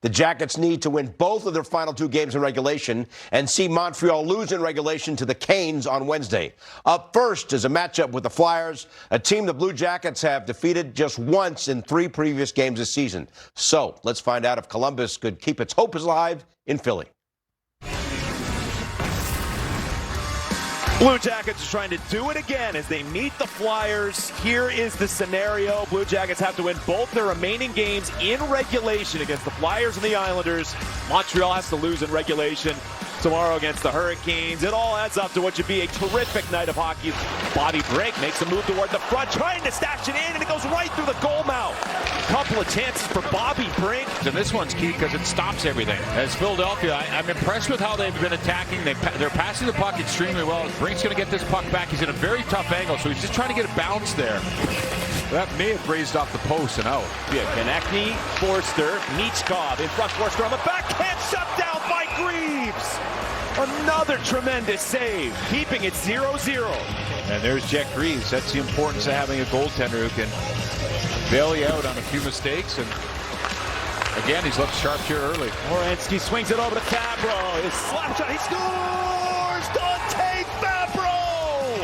The Jackets need to win both of their final 2 games in regulation and see Montreal lose in regulation to the Canes on Wednesday. Up first is a matchup with the Flyers, a team the Blue Jackets have defeated just once in 3 previous games this season. So let's find out if Columbus could keep its hope alive in Philly. Blue Jackets are trying to do it again as they meet the Flyers. Here is the scenario. Blue Jackets have to win both their remaining games in regulation against the Flyers and the Islanders. Montreal has to lose in regulation tomorrow against the Hurricanes. It all adds up to what should be a terrific night of hockey. Bobby Brink makes a move toward the front, trying to stash it in, and it goes right through the goal mouth. Couple of chances for Bobby Brink. And this one's key because it stops everything. As Philadelphia, I'm impressed with how they've been attacking. They're passing the puck extremely well. Brink's going to get this puck back. He's in a very tough angle, so he's just trying to get a bounce there. That may have raised off the post and out. Yeah, Konechny, Forster, Michkov in front. Forster on the backhand, shut down by Greaves. Another tremendous save, keeping it 0-0. And there's Jet Greaves. That's the importance of having a goaltender who can bail you out on a few mistakes. And again, he's left sharp here early. Moransky swings it over to Fabro. His slap shot, he scores! Dante Fabro!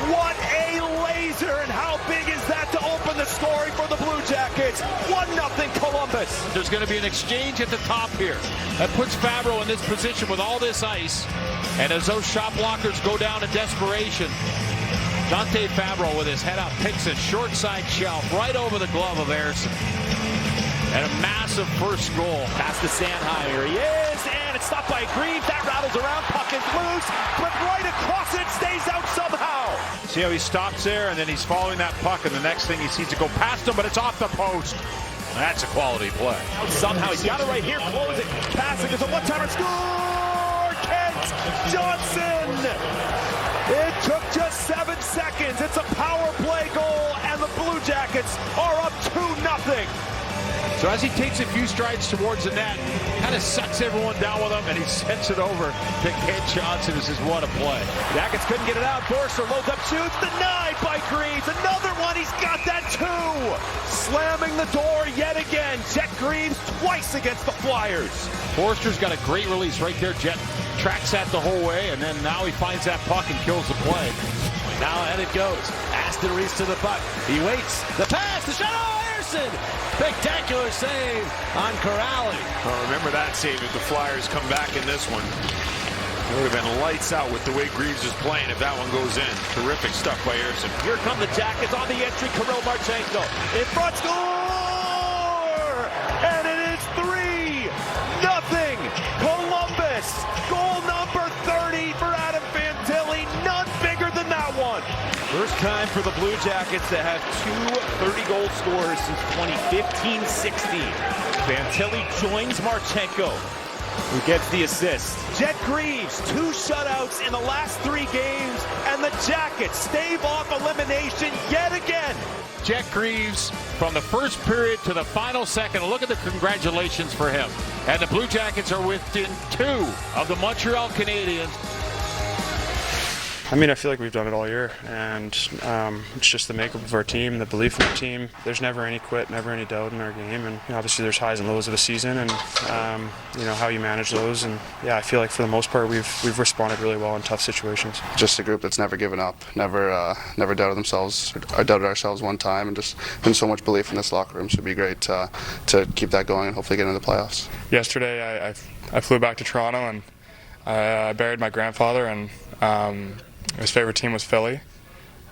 What a laser, and how big is that to open the scoring for the Blue Jackets? 1-0 Columbus. There's going to be an exchange at the top here. That puts Fabro in this position with all this ice. And as those shot blockers go down in desperation, Dante Fabro with his head up picks a short side shelf right over the glove of Ersson. And a massive first goal. Past the Sanheimer, he is, and it's stopped by Greaves. That rattles around, puck is loose, but right across it, stays out somehow. See how he stops there, and then he's following that puck, and the next thing he sees it go past him, but it's off the post. That's a quality play. Somehow he's got it right here, close it, passing, there's a one-timer, score! Kent Johnson! It took just 7 seconds. It's a power play goal, and the Blue Jackets are up 2-0. So as he takes a few strides towards the net, kind of sucks everyone down with him, and he sends it over to Kent Johnson. This is what a play. Jackets couldn't get it out. Forster loads up, shoots, denied by Greaves. Another one, he's got that too. Slamming the door yet again. Jet Greaves twice against the Flyers. Forster's got a great release right there. Jet tracks that the whole way, and then now he finds that puck and kills the play. Now ahead it goes. Aston Reese to the puck. He waits. The pass, the shot. Oh, Ersson! Spectacular save on Corrali. Well, remember that save if the Flyers come back in this one. It would have been lights out with the way Greaves is playing if that one goes in. Terrific stuff by Ersson. Here come the Jackets on the entry. Kirill Marchenko in front, score! And it is 3-0 Columbus. Goal number 30 for Adam Fantilli. None bigger than that one. First time for the Blue Jackets to have 2 30-goal scorers since 2015-16. Fantilli joins Marchenko, who gets the assist. Jet Greaves, 2 shutouts in the last 3 games, and the Jackets stave off elimination yet again. Jet Greaves, from the first period to the final second, look at the congratulations for him. And the Blue Jackets are within 2 of the Montreal Canadiens. I mean, I feel like we've done it all year, and it's just the makeup of our team, the belief in the team. There's never any quit, never any doubt in our game, and obviously there's highs and lows of a season, and how you manage those. And yeah, I feel like for the most part we've responded really well in tough situations. Just a group that's never given up, never doubted themselves, or doubted ourselves one time, and just been so much belief in this locker room. So it'd be great to keep that going and hopefully get into the playoffs. Yesterday, I flew back to Toronto, and I buried my grandfather, and his favorite team was Philly.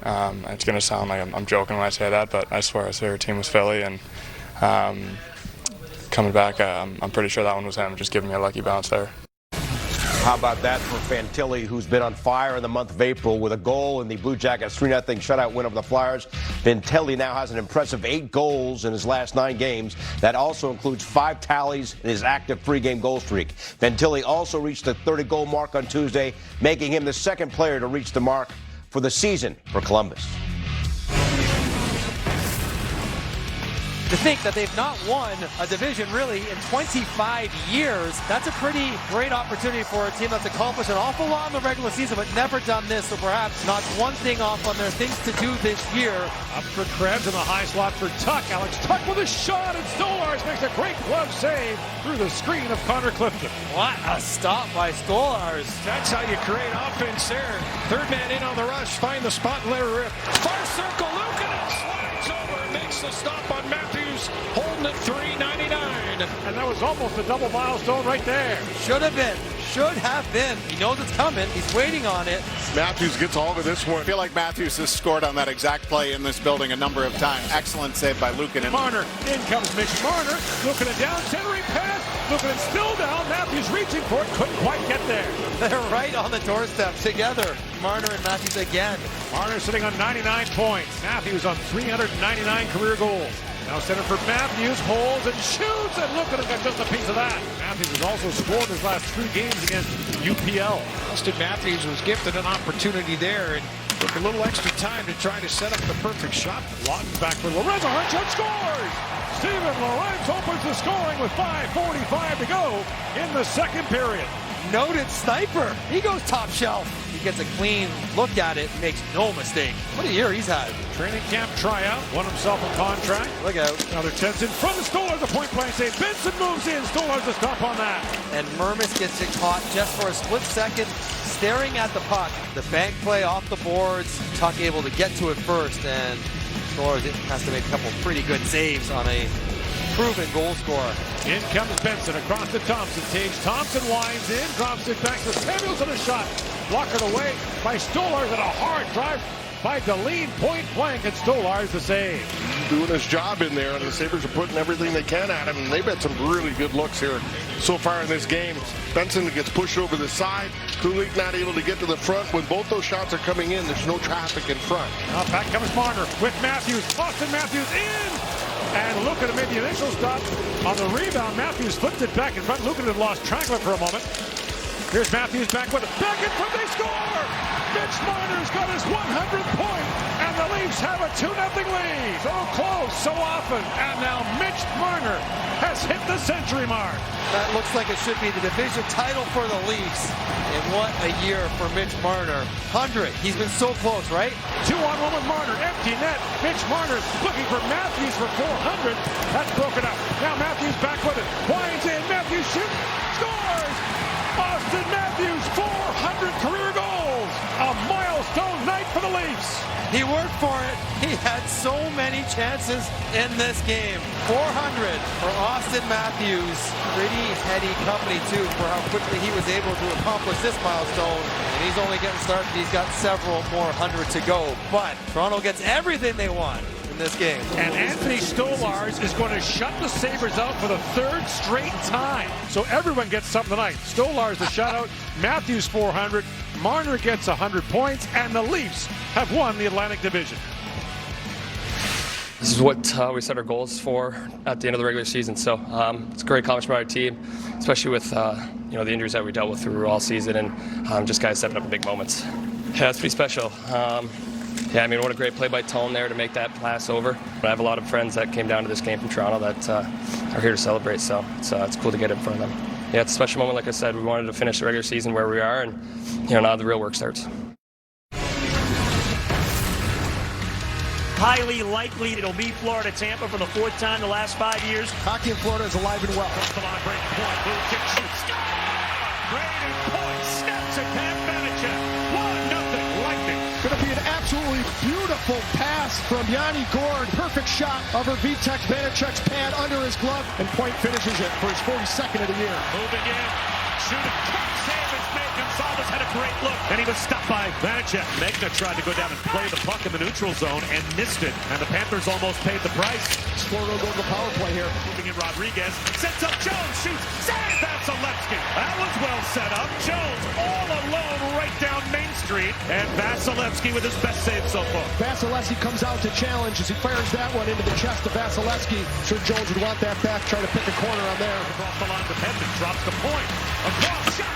It's going to sound like I'm joking when I say that, but I swear his favorite team was Philly. And coming back, I'm pretty sure that one was him, just giving me a lucky bounce there. How about that for Fantilli, who's been on fire in the month of April with a goal in the Blue Jackets 3-0 shutout win over the Flyers. Fantilli now has an impressive 8 goals in his last 9 games. That also includes 5 tallies in his active 3-game goal streak. Fantilli also reached the 30-goal mark on Tuesday, making him the second player to reach the mark for the season for Columbus. To think that they've not won a division really in 25 years, that's a pretty great opportunity for a team that's accomplished an awful lot in the regular season, but never done this, so perhaps not one thing off on their things to do this year. Up for Krebs in the high slot for Tuck. Alex Tuck with a shot, and Stolarz makes a great glove save through the screen of Connor Clifton. What a stop by Stolarz. That's how you create offense there. Third man in on the rush, find the spot and let her rip. Far circle, Luukkonen slides over, makes the stop on Matthews, holding at $3.99. And that was almost a double milestone right there. Should have been. Should have been. He knows it's coming. He's waiting on it. Matthews gets all of this one. I feel like Matthews has scored on that exact play in this building a number of times. Excellent save by Luukkonen. Marner, in comes Mitch Marner. Luukkonen down, centering pass. Luukkonen still down. Matthews reaching for it. Couldn't quite get there. They're right on the doorstep together. Marner and Matthews again. Marner sitting on 99 points. Matthews on 399 career goals. Now center for Matthews, holds and shoots, and Luukkonen got just a piece of that. Matthews has also scored his last 3 games against UPL. Austin Matthews was gifted an opportunity there and took a little extra time to try to set up the perfect shot. Lawton back for Lorenzo Hutchins scores! Steven Lorentz opens the scoring with 5:45 to go in the second period. Noted sniper. He goes top shelf. He gets a clean look at it, makes no mistake. What a year he's had. Training camp tryout, won himself a contract. Look out. Now they're tense in front of Stolarz, the point blank save. Benson moves in, Stolarz to stop on that. And Mermis gets it caught just for a split second, staring at the puck. The bank play off the boards. Tuck able to get to it first, and Stolarz has to make a couple pretty good saves on a proven goal scorer. In comes Benson across to Thompson. Tage Thompson winds in, drops it back to Samuels on a shot. Blocked away by Stolarz and a hard drive by Dahlin, point blank, and Stolarz the save. Doing his job in there, and the Sabres are putting everything they can at him, and they've had some really good looks here so far in this game. Benson gets pushed over the side. Kulich not able to get to the front. When both those shots are coming in, there's no traffic in front. Now back comes Marner with Matthews. Austin Matthews in! And Luukkonen made the initial stop on the rebound. Matthews flipped it back in front. Luukkonen lost track of it for a moment. Here's Matthews back with it. Back in front, they score! Mitch Marner's got his 100th point, and the Leafs have a 2-0 lead. So close, so often, and now Mitch Marner has hit the century mark. That looks like it should be the division title for the Leafs. And what a year for Mitch Marner. 100. He's been so close, right? 2-on-1 with Marner. Empty net. Mitch Marner looking for Matthews for 400. That's broken up. Now Matthews back with it. Winds in. Matthews shoots. Scores! Austin Matthews, 400 career goals. A milestone night for the Leafs. He worked for it. He had so many chances in this game. 400 for Austin Matthews. Pretty heady company, too, for how quickly he was able to accomplish this milestone. And he's only getting started. He's got several more 100 to go. But Toronto gets everything they want in this game. And Anthony Stolarz is going to shut the Sabres out for the 3rd straight time. So everyone gets something tonight. Stolarz the shutout. Matthews 400. Marner gets 100 points, and the Leafs have won the Atlantic Division. This is what we set our goals for at the end of the regular season. So it's a great accomplishment by our team, especially with the injuries that we dealt with through all season, and just guys stepping up in big moments. Yeah, it's pretty special. Yeah, I mean, what a great play by Tone there to make that pass over. I have a lot of friends that came down to this game from Toronto that are here to celebrate, so it's cool to get it in front of them. Yeah, it's a special moment. Like I said, we wanted to finish the regular season where we are, and now the real work starts. Highly likely it'll be Florida-Tampa for the 4th time in the last 5 years. Hockey in Florida is alive and well. Comes the line, break point, move, kick, shoots. Braden Point snaps it past Vanacek. 1-0 Lightning. Going to be an absolutely beautiful pass from Yanni Gourde. Perfect shot over Vitek Vanacek's pad under his glove. And Point finishes it for his 42nd of the year. Moving in, shooting, cut, save is made. Gonzalez had a great look, and he was stopped by Vanacek. Megna tried to go down and play the puck in the neutral zone and missed it. And the Panthers almost paid the price. Florida go to the power play here. Moving in, Rodriguez sets up Jones, shoots, saves Vasilevsky. That was well set up. Jones all alone right down Main Street, and Vasilevsky with his best save so far. Vasilevsky comes out to challenge as he fires that one into the chest of Vasilevsky. Sir Jones would want that back, try to pick a corner on there. Across the line with Hedman, drops the point. Across, shot,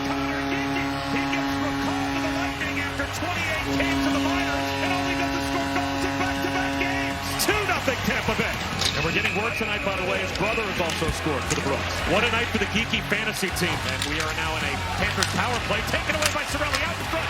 Connor Geekie. He gets recalled to the Lightning after 28 games in the minors and only doesn't score goals in back-to-back games. Tampa Bay. And we're getting word tonight, by the way, his brother has also scored for the Brooks. What a night for the geeky fantasy team. And we are now in a Panthers power play, taken away by Cirelli out in front.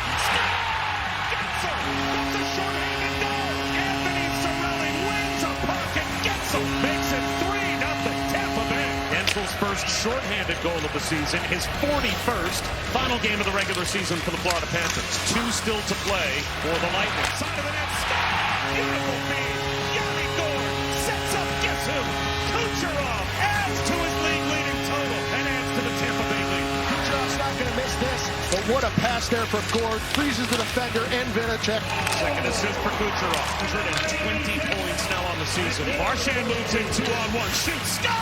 Gets him! That's a short-handed goal! Anthony Cirelli wins a puck and gets him! Makes it 3-0 Tampa Bay. Ensel's first short-handed goal of the season, his 41st. Final game of the regular season for the Florida Panthers. 2 still to play for the Lightning. Side of the net, stop! Beautiful feed. Yanni Gourde sets up, gets him. Kucherov adds to his league-leading total and adds to the Tampa Bay lead. Kucherov's not going to miss this, but what a pass there from Gourde. Freezes the defender and Vanacek. Second assist for Kucherov. 120 points now on the season. Marchand moves in 2-on-1. Shoots, score!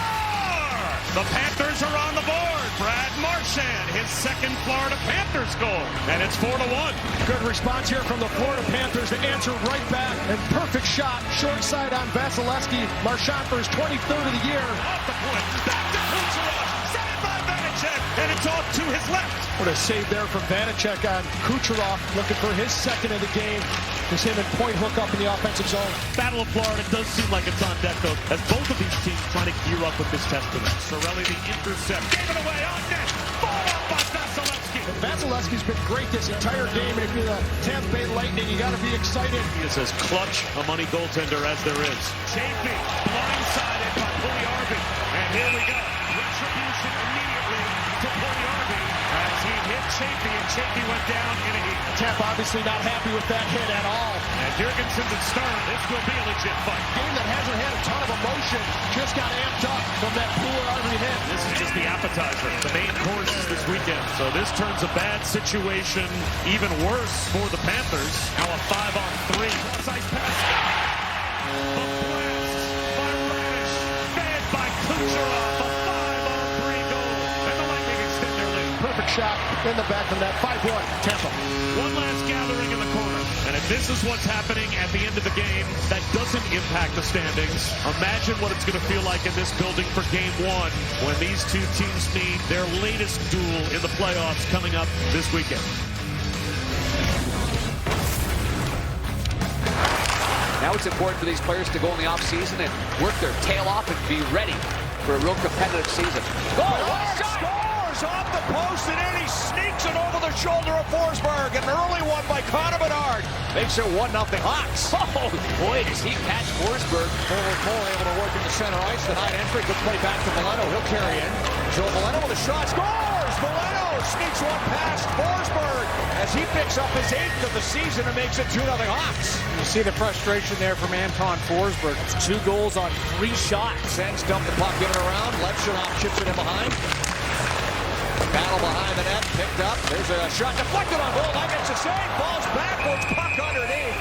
The Panthers are on the board. Brad Marchand, his second Florida Panthers goal. And it's 4-1. Good response here from the Florida Panthers to answer right back. And perfect shot. Short side on Vasilevsky. Marchand for his 23rd of the year. Off the point. Back to Kucherov. Saved by Vanacek. And it's off to his left. What a save there from Vanacek on Kucherov. Looking for his second of the game. Just him and point hook up in the offensive zone. Battle of Florida does seem like it's on deck, though, as both of these teams trying to gear up with this test of it. Cirelli, the intercept. Gave it away on net. Ball up by Vasilevsky. Vasilevsky's been great this entire game, and if you're the Tampa Bay Lightning, you got to be excited. He is as clutch a money goaltender as there is. Chafee, blindsided by Puljujärvi. And here we go. Retribution immediately to Puljujärvi as he hit Chafee, and Chafee went down in a heat. Tampa obviously not happy with that hit at all. And Jurgensen and Stern, this will be a legit fight. Game that hasn't had a ton of emotion, just got amped up from that Puljujärvi hit. This is just the appetizer. The main course is this weekend. So this turns a bad situation even worse for the Panthers. Now a 5-on-3. Cross-ice pass. The blast by Radish. Fed by Kucherov. A 5-on-3 goal. And the Lightning extend their lead. Perfect shot in the back of that. 5-1 Tampa. One last gathering in the corner. And if this is what's happening at the end of the game, that doesn't impact the standings. Imagine what it's going to feel like in this building for Game 1 when these two teams meet their latest duel in the playoffs coming up this weekend. Now it's important for these players to go in the offseason and work their tail off and be ready for a real competitive season. Scores off the post, and then he sneaks it over the shoulder of Forsberg. An early one by Connor Bedard makes it 1-0 Hawks. Oh, boy, does he catch Forsberg. Cole able to work in the center ice. The high entry. Good play back to Veleno. He'll carry in. Joe Veleno with a shot. Scores! Veleno sneaks one past Forsberg as he picks up his 8th of the season and makes it 2-0 Hawks. You see the frustration there from Anton Forsberg. It's 2 goals on 3 shots. Sens dump the puck, give it around. Levshunov chips it in behind. Battle behind the net, picked up. There's a shot deflected on goal. That makes a save. Falls backwards, puck underneath.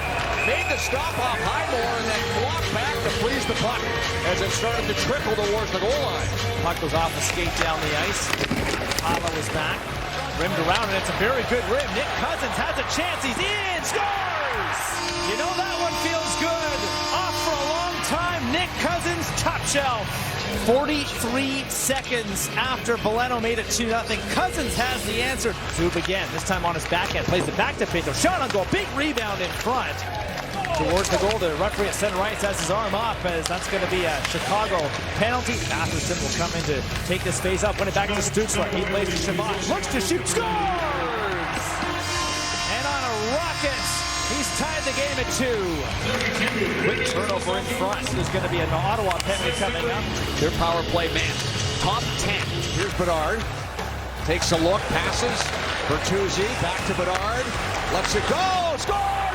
Made the stop off Highmore and then blocked back to freeze the puck as it started to trickle towards the goal line. Puck goes off the skate down the ice. Pava was back. Rimmed around, and it's a very good rim. Nick Cousins has a chance. He's in. Scores! You know that one feels good. Off for a long time. Nick Cousins, top shelf. 43 seconds after Veleno made it 2-0. Cousins has the answer. Zub again, this time on his backhand. Plays it back to Pinto. Shot on goal. Big rebound in front. Towards the goal, the referee at center ice has his arm up as that's going to be a Chicago penalty. Matheson will come in to take this phase up, win it back to Stutzler. He plays to Shabbat, looks to shoot, scores! And on a rocket, he's tied the game at 2. Quick turnover in front. There's going to be an Ottawa penalty coming up. Their power play man. Top 10. Here's Bedard. Takes a look, passes. Bertuzzi, back to Bedard. Lets it go, scores!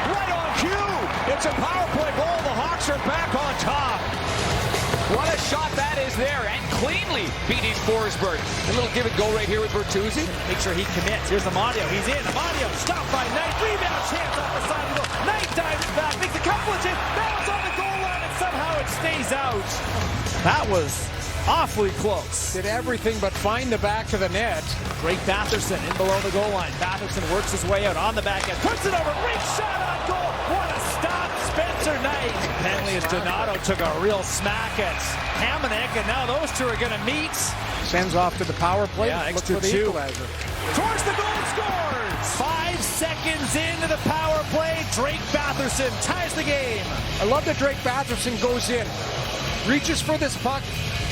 Right on cue. It's a power play goal. The Hawks are back on top. What a shot that is there, and cleanly beating Forsberg. A little give and go right here with Bertuzzi. Make sure he commits. Here's Amadio. He's in. Amadio stopped by Knight. Rebound chance off the side of the goal. Knight dives back, makes a couple of chances. Now it's on the goal line, and somehow it stays out. That was awfully close. Did everything but find the back of the net. Great Batherson in below the goal line. Batherson works his way out on the back end. Puts it over. Great shot on goal. What a stop. Spencer Knight. Penalty as Donato took a real smack at Hamonic, and now those two are going to meet. Sends off to the power play. Yeah, Look extra for the 2. equalizer. Towards the goal, scores. 5 seconds into the power play, Drake Batherson ties the game. I love that Drake Batherson goes in, reaches for this puck,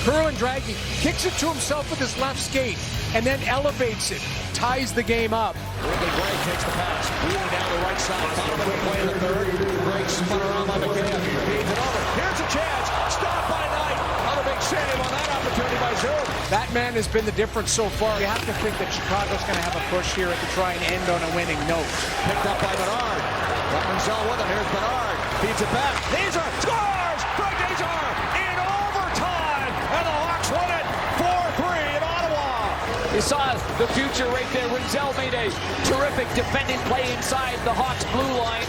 curl and drag, he kicks it to himself with his left skate, and then elevates it, ties the game up. Ridley Gray takes the pass, wheeling down the right side, bottom of the play in the third. Gray spun around by McCann, feeds it over. Here's a chance, stopped by Knight. Another big save on that opportunity by Zoom. That man has been the difference so far. You have to think that Chicago's going to have a push here to try and end on a winning note. Picked up by Bernard. Manziel with him. Here's Bernard. Feeds it back. Nazar scores! Frank Nazar in overtime. And the Hawks win it 4-3 in Ottawa. You saw the future right there. Rinzel made a terrific defending play inside the Hawks blue line.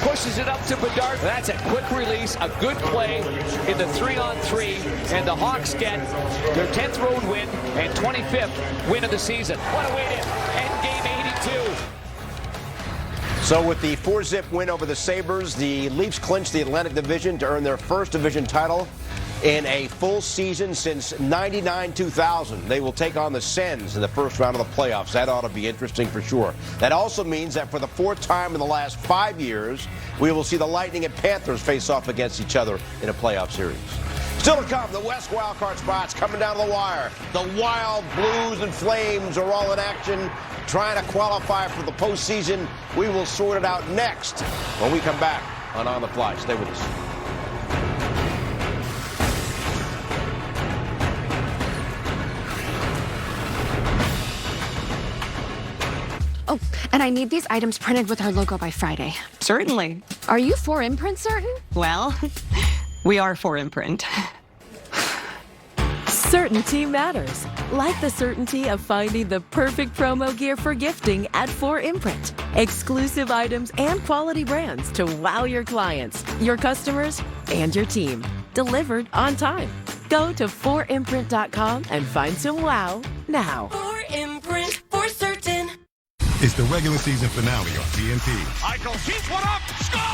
Pushes it up to Bedard. That's a quick release, a good play in the 3-on-3. And the Hawks get their 10th road win and 25th win of the season. What a way to end game 82. So with the 4-zip win over the Sabres, the Leafs clinched the Atlantic Division to earn their first division title in a full season since 99-2000. They will take on the Sens in the first round of the playoffs. That ought to be interesting for sure. That also means that for the fourth time in the last 5 years, we will see the Lightning and Panthers face off against each other in a playoff series. Still to come, the West wildcard spots coming down to the wire. The Wild, Blues, and Flames are all in action, trying to qualify for the postseason. We will sort it out next when we come back on the Fly. Stay with us. Oh, and I need these items printed with our logo by Friday. Certainly. Are you 4imprint certain? Well, we are 4imprint. Certainty matters. Like the certainty of finding the perfect promo gear for gifting at 4imprint. Exclusive items and quality brands to wow your clients, your customers, and your team. Delivered on time. Go to 4imprint.com and find some wow now. 4imprint for certain. It's the regular season finale on TNT. Eichel shoots one up, score!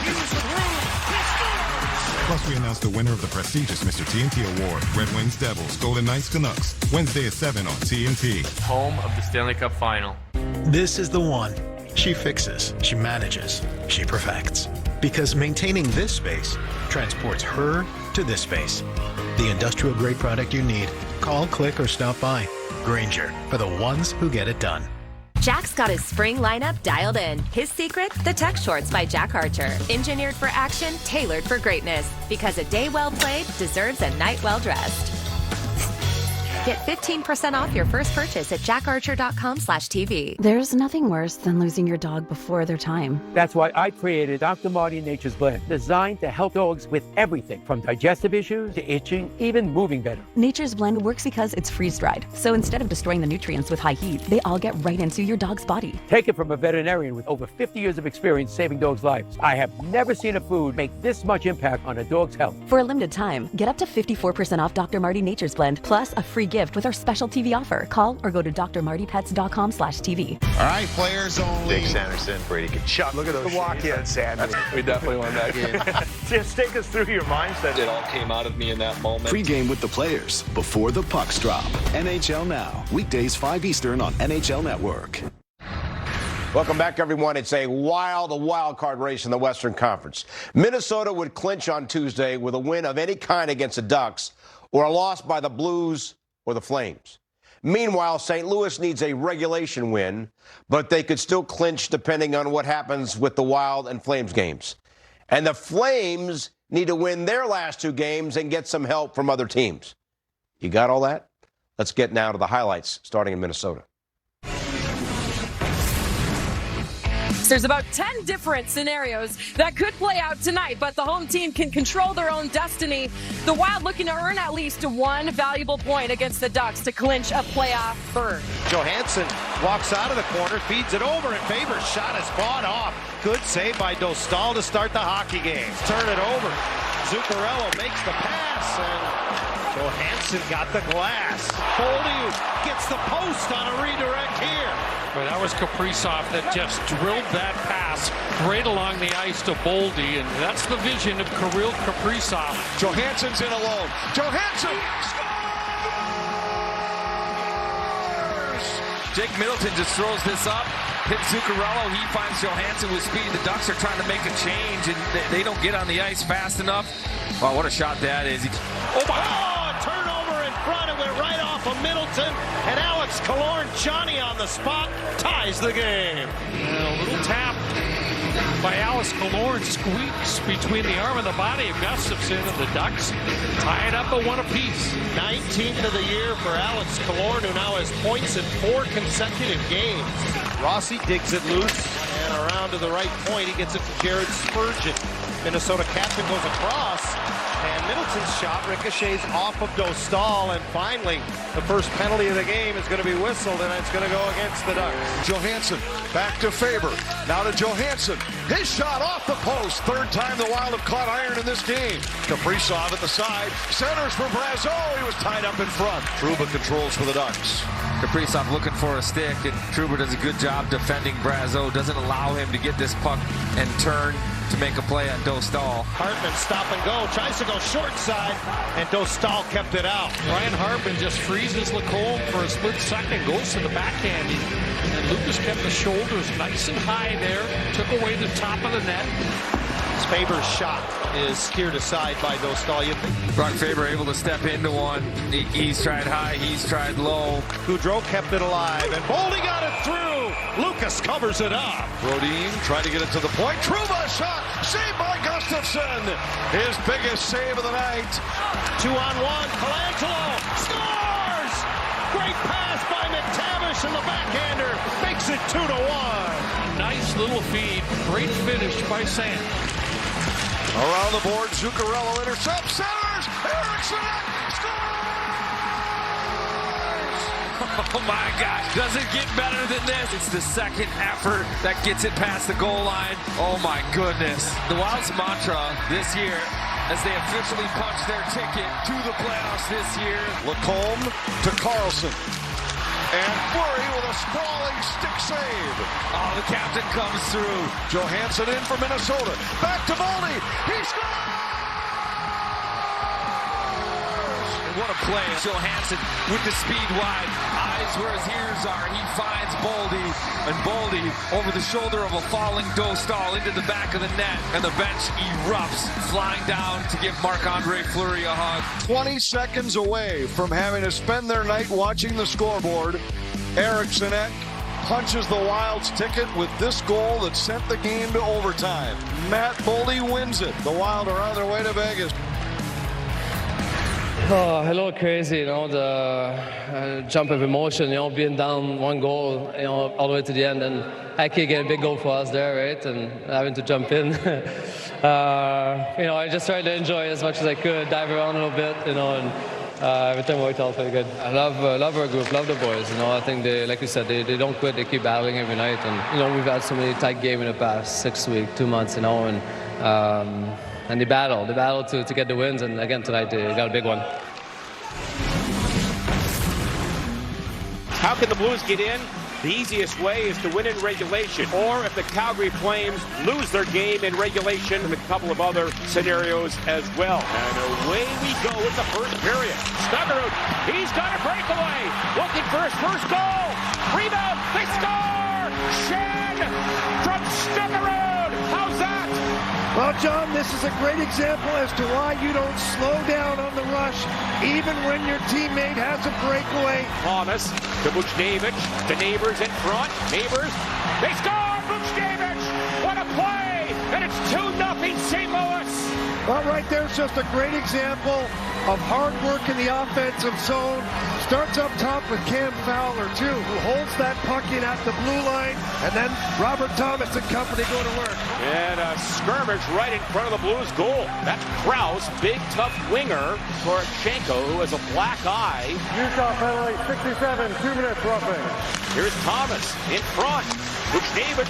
Use the room, he scores! Plus, we announced the winner of the prestigious Mr. TNT Award, Red Wings Devils, Golden Knights Canucks, Wednesday at 7 on TNT. Home of the Stanley Cup Final. This is the one. She fixes, she manages, she perfects. Because maintaining this space transports her to this space. The industrial grade product you need. Call, click, or stop by. Grainger, for the ones who get it done. Jack's got his spring lineup dialed in. His secret? The Tech Shorts by Jack Archer. Engineered for action, tailored for greatness. Because a day well played deserves a night well dressed. Get 15% off your first purchase at jackarcher.com/TV. There's nothing worse than losing your dog before their time. That's why I created Dr. Marty Nature's Blend, designed to help dogs with everything from digestive issues to itching, even moving better. Nature's Blend works because it's freeze-dried. So instead of destroying the nutrients with high heat, they all get right into your dog's body. Take it from a veterinarian with over 50 years of experience saving dogs' lives. I have never seen a food make this much impact on a dog's health. For a limited time, get up to 54% off Dr. Marty Nature's Blend, plus a free gift with our special TV offer. Call or go to drmartypets.com/TV. All right, players only. Jake Sanderson, Brady Tkachuk. Look at those walk-in, Sandy. We definitely won that game. Just take us through your mindset. It all came out of me in that moment. Pre-game with the players before the pucks drop. NHL Now, weekdays 5 Eastern on NHL Network. Welcome back, everyone. It's a wild card race in the Western Conference. Minnesota would clinch on Tuesday with a win of any kind against the Ducks or a loss by the Blues or the Flames. Meanwhile, St. Louis needs a regulation win, but they could still clinch depending on what happens with the Wild and Flames games. And the Flames need to win their last two games and get some help from other teams. You got all that? Let's get now to the highlights, starting in Minnesota. There's about 10 different scenarios that could play out tonight, but the home team can control their own destiny. The Wild looking to earn at least one valuable point against the Ducks to clinch a playoff berth. Johansson walks out of the corner, feeds it over, and Faber's shot is fought off. Good save by Dostal to start the hockey game. Turn it over. Zuccarello makes the pass, and Johansson got the glass. Boldy gets the post on a redirect here. But that was Kaprizov that just drilled that pass right along the ice to Boldy, and that's the vision of Kirill Kaprizov. Johansson's in alone. Johansson scores! Jake Middleton just throws this up. hit Zuccarello. He finds Johansson with speed. The Ducks are trying to make a change, and they don't get on the ice fast enough. Wow, what a shot that is. Oh, a turnover in front. It went right off of Middleton. And Alex Killorn, Johnny on the spot, ties the game. A little tap by Alex Killorn, squeaks between the arm and the body of Gustafsson, and the Ducks tie it up at 1 apiece. 19th of the year for Alex Killorn, who now has points in 4 consecutive games. Rossi digs it loose, and around to the right point, he gets it to Jared Spurgeon. Minnesota captain goes across, and Middleton's shot ricochets off of Dostal, and finally, the first penalty of the game is going to be whistled, and it's going to go against the Ducks. Johansson back to Faber. Now to Johansson. His shot off the post. Third time the Wild have caught iron in this game. Kaprizov at the side. Centers for Brazeau. He was tied up in front. Trouba controls for the Ducks. Kaprizov looking for a stick, and Trouba does a good job defending Brazeau. Doesn't allow him to get this puck and turn to make a play on Dostal. Hartman stop and go, tries to go short side, and Dostal kept it out. Ryan Hartman just freezes Lacombe for a split second, goes to the backhand, and Lucas kept the shoulders nice and high there, took away the top of the net. Faber's shot is steered aside by Dostal. Brock Faber able to step into one. He's tried high, he's tried low. Goudreau kept it alive, and Boldy got it through. Lucas covers it up. Brodin tried to get it to the point. Trouba shot, saved by Gustafsson. His biggest save of the night. 2-on-1, Colangelo scores! Great pass by McTavish, and the backhander makes it 2-1. Nice little feed, great finish by Sam. Around the board, Zuccarello intercepts, centers, Eriksson scores! Oh my gosh, does it get better than this? It's the second effort that gets it past the goal line. Oh my goodness. The Wild's mantra this year, as they officially punch their ticket to the playoffs this year. Lacombe to Carlson. And Fleury with a sprawling stick save. Oh, the captain comes through. Johansson in for Minnesota. Back to Boldy. He scores! What a play. Johansson with the speed wide. Eyes where his ears are. He finds Boldy. And Boldy over the shoulder of a falling Dostal into the back of the net. And the bench erupts, flying down to give Marc-Andre Fleury a hug. 20 seconds away from having to spend their night watching the scoreboard. Eriksson punches the Wild's ticket with this goal that sent the game to overtime. Matt Boldy wins it. The Wild are on their way to Vegas. Oh, a little crazy, you know, the jump of emotion, you know, being down 1 goal, you know, all the way to the end, and Aki get a big goal for us there, right, and having to jump in. You know, I just tried to enjoy it as much as I could, dive around a little bit, you know, and everything worked out pretty good. I love our group, love the boys, you know, I think they, like you said, they don't quit, they keep battling every night, and, you know, we've had so many tight games in the past 6 weeks, 2 months, you know, and they battle to get the wins, and again tonight they got a big one. How can the Blues get in? The easiest way is to win in regulation, or if the Calgary Flames lose their game in regulation, and a couple of other scenarios as well. And away we go with the first period. Snuggerud, he's got a breakaway, looking for his first goal. Rebound, they score! Shen from Snuggerud. How's that? Well, John, this is a great example as to why you don't slow down on the rush, even when your teammate has a breakaway. Thomas to Buchnevich, to Neighbors in front. Neighbors, they score! Buchnevich! What a play! And it's 2-0 St. Louis! Well, right there's just a great example of hard work in the offensive zone. Starts up top with Cam Fowler, too, who holds that puck in at the blue line, and then Robert Thomas and company go to work. And a skirmish right in front of the Blues goal. That's Krause, big, tough winger. Poroshenko, who has a black eye. Utah penalty, 67, 2 minutes roughing. Here's Thomas in front. Buchnevich,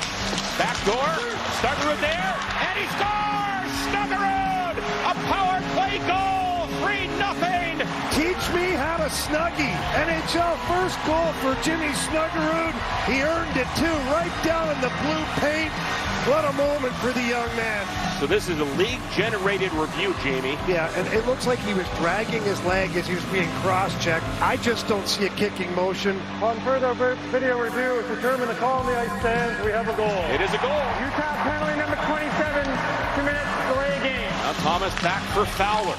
back door. Snuggerud there, and he scores! Snuggerud! A power play goal! 3-0! Teach me how to snuggie. NHL first goal for Jimmy Snuggerud. He earned it too, right down in the blue paint. What a moment for the young man. So this is a league-generated review, Jamie. Yeah, and it looks like he was dragging his leg as he was being cross-checked. I just don't see a kicking motion. On further video review, to determine the call on the ice stands, we have a goal. It is a goal. Utah penalty number 27, 2 minutes delay game. Now Thomas back for Fowler.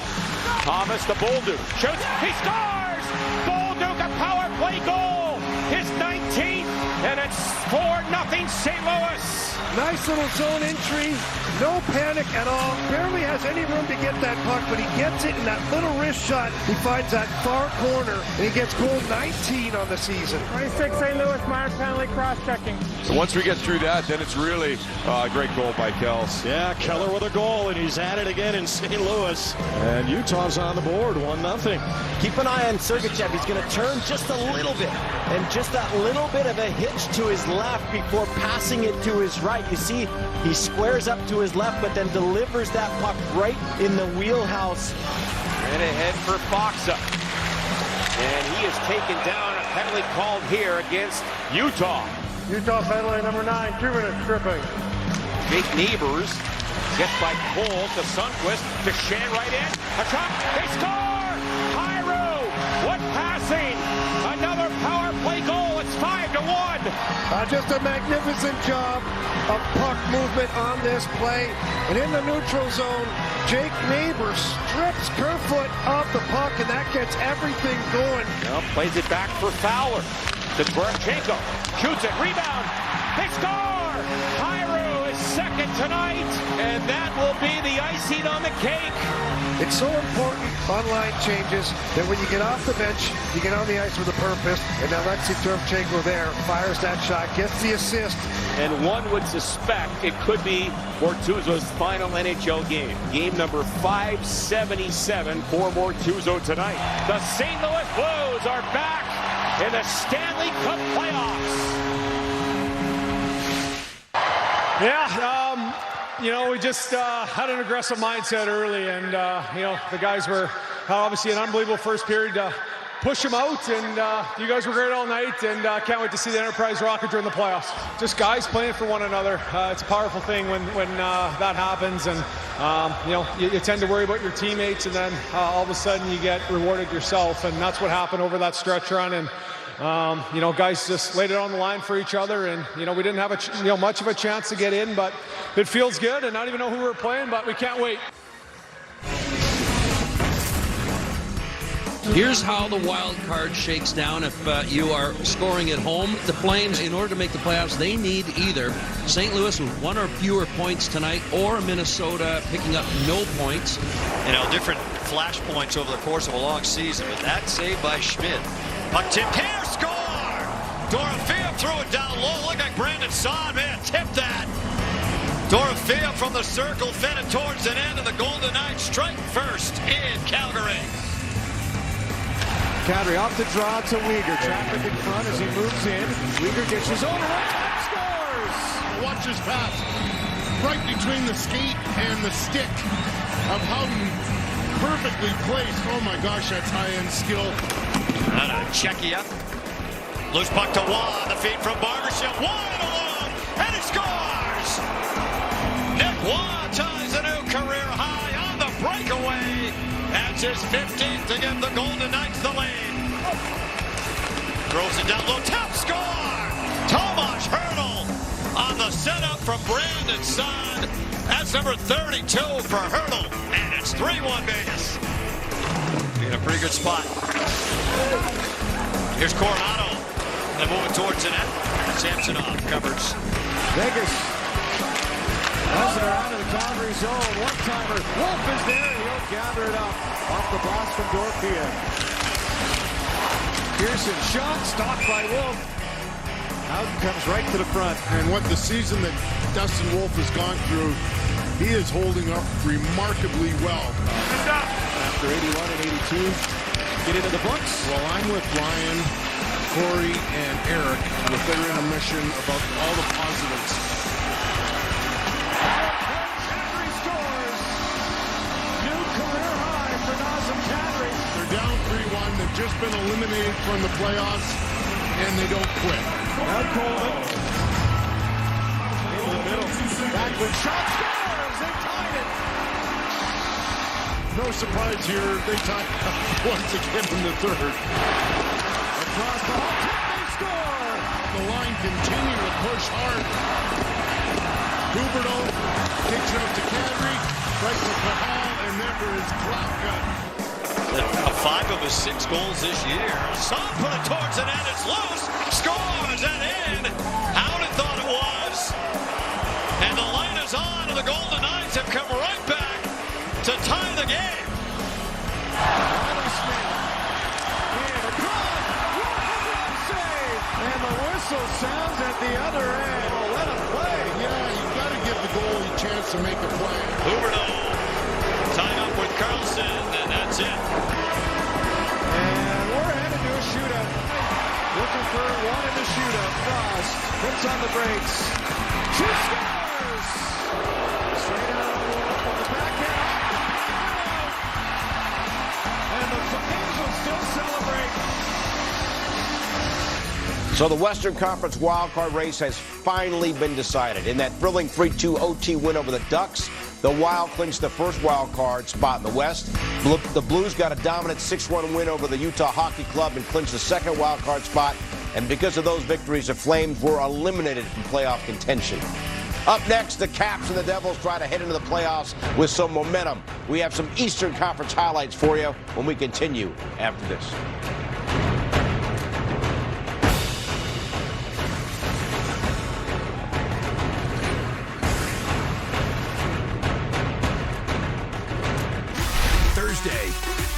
Thomas, the Bolduc, shoots, he scores! Bolduc, a power play goal! His 19th, and it's 4-0 St. Louis. Nice little zone entry, no panic at all. Barely has any room to get that puck, but he gets it in that little wrist shot. He finds that far corner, and he gets goal 19 on the season. 26 St. Louis, minor penalty, cross-checking. So once we get through that, then it's really a great goal by Kels. Yeah, Keller with a goal, and he's at it again in St. Louis. And Utah's on the board, 1-0. Keep an eye on Sergachev. He's going to turn just a little bit, and just that little bit of a hitch to his left before passing it to his right. You see, he squares up to his left, but then delivers that puck right in the wheelhouse. And ahead for Foxa. And he is taken down. A penalty called here against Utah. Utah penalty number 9, 2 minutes tripping. Jake Neighbors gets by Cole to Sundqvist. To Shan right in. A shot. They score! Hyro! What passing! Another power play goal. It's 5-1. Just a magnificent job of puck movement on this play. And in the neutral zone, Jake Neighbors strips Kerfoot off the puck, and that gets everything going. Now plays it back for Fowler. To Dvorchenko. Shoots it. Rebound. They score! Hyro is second tonight, and that will be the icing on the cake. It's so important on line changes that when you get off the bench, you get on the ice with a purpose. And now Alexei Dvorchenko there fires that shot, gets the assist. And one would suspect it could be Bortuzzo's final NHL game. Game number 577 for Bortuzzo tonight. The St. Louis Blues are back in the Stanley Cup playoffs. Yeah, we just had an aggressive mindset early, and, the guys were obviously an unbelievable first period to push them out, and you guys were great all night, and can't wait to see the Enterprise rocket during the playoffs. Just guys playing for one another. It's a powerful thing when that happens, and, you tend to worry about your teammates, and then all of a sudden you get rewarded yourself, and that's what happened over that stretch run, and guys just laid it on the line for each other, and we didn't have much of a chance to get in, but it feels good, and I don't even know who we're playing, but we can't wait. Here's how the wild card shakes down if you are scoring at home. The Flames, in order to make the playoffs, they need either St. Louis with 1 or fewer points tonight, or Minnesota picking up no points. Different flashpoints over the course of a long season, but that save by Schmidt. Puck tip, Care score! Dorofeev threw it down low. Look like Brandon Saad, man, tip that. Dorofeev from the circle, fed it towards the end, and the Golden Knights strike first in Calgary. Kadri off the draw to Weegar. Traffic in front as he moves in. Weegar gets his own right, scores! Watch his pass. Right between the skate and the stick of Houghton. Perfectly placed. Oh my gosh, that's high-end skill. Czechia. Loose puck to Waugh. The feed from Barbashev. Waugh and he scores! Nick Waugh ties a new career high on the breakaway. That's his 15th to give the Golden Knights the lead. Throws it down low. Top score! Tomas Hertl on the setup from Brandon Saad. That's number 32 for Hertl. And it's 3-1 Vegas. In a pretty good spot. Here's Coronado. They're moving towards the net. Samsonov covers. Vegas has it around in the Calgary zone. One-timer. Wolf is there. He'll gather it up off the blast from Dorofeev. Pearson shot. Stopped by Wolf. Houghton comes right to the front. And what the season that Dustin Wolf has gone through, he is holding up remarkably well. After 81 and 82, get into the books. Well, I'm with Ryan, Corey, and Eric with their intermission about all the positives. Kadri scores. New career high for Nazem Kadri. They're down 3-1. They've just been eliminated from the playoffs, and they don't quit. Now Coleman. middle. Backward shot scores. They tied it. No surprise here. They tied once again in the third. Across the whole tip, they score. The line continue to push hard. Huberdeau takes it up to Kadri, right to Pahal, and then for his clout gun. 5 of his 6 goals this year. Son put it towards the net. It's loose. Scores and in. Howden thought it was. And the light is on, and the Golden Knights have come right back to tie the game. Riley Smith. And across. Save. And the whistle sounds at the other end. Oh, what a play. Yeah, you've got to give the goalie a chance to make a play. Huberdeau tied up with Carlson, and that's it. And we're headed to a shootout. Looking for one in the shootout. Frost puts on the brakes. Two scores! Straight out on the backhand. And the Angels still celebrate. So the Western Conference wildcard race has finally been decided. In that thrilling 3-2 OT win over the Ducks, the Wild clinched the first wild card spot in the West. The Blues got a dominant 6-1 win over the Utah Hockey Club and clinched the second wild card spot. And because of those victories, the Flames were eliminated from playoff contention. Up next, the Caps and the Devils try to head into the playoffs with some momentum. We have some Eastern Conference highlights for you when we continue after this.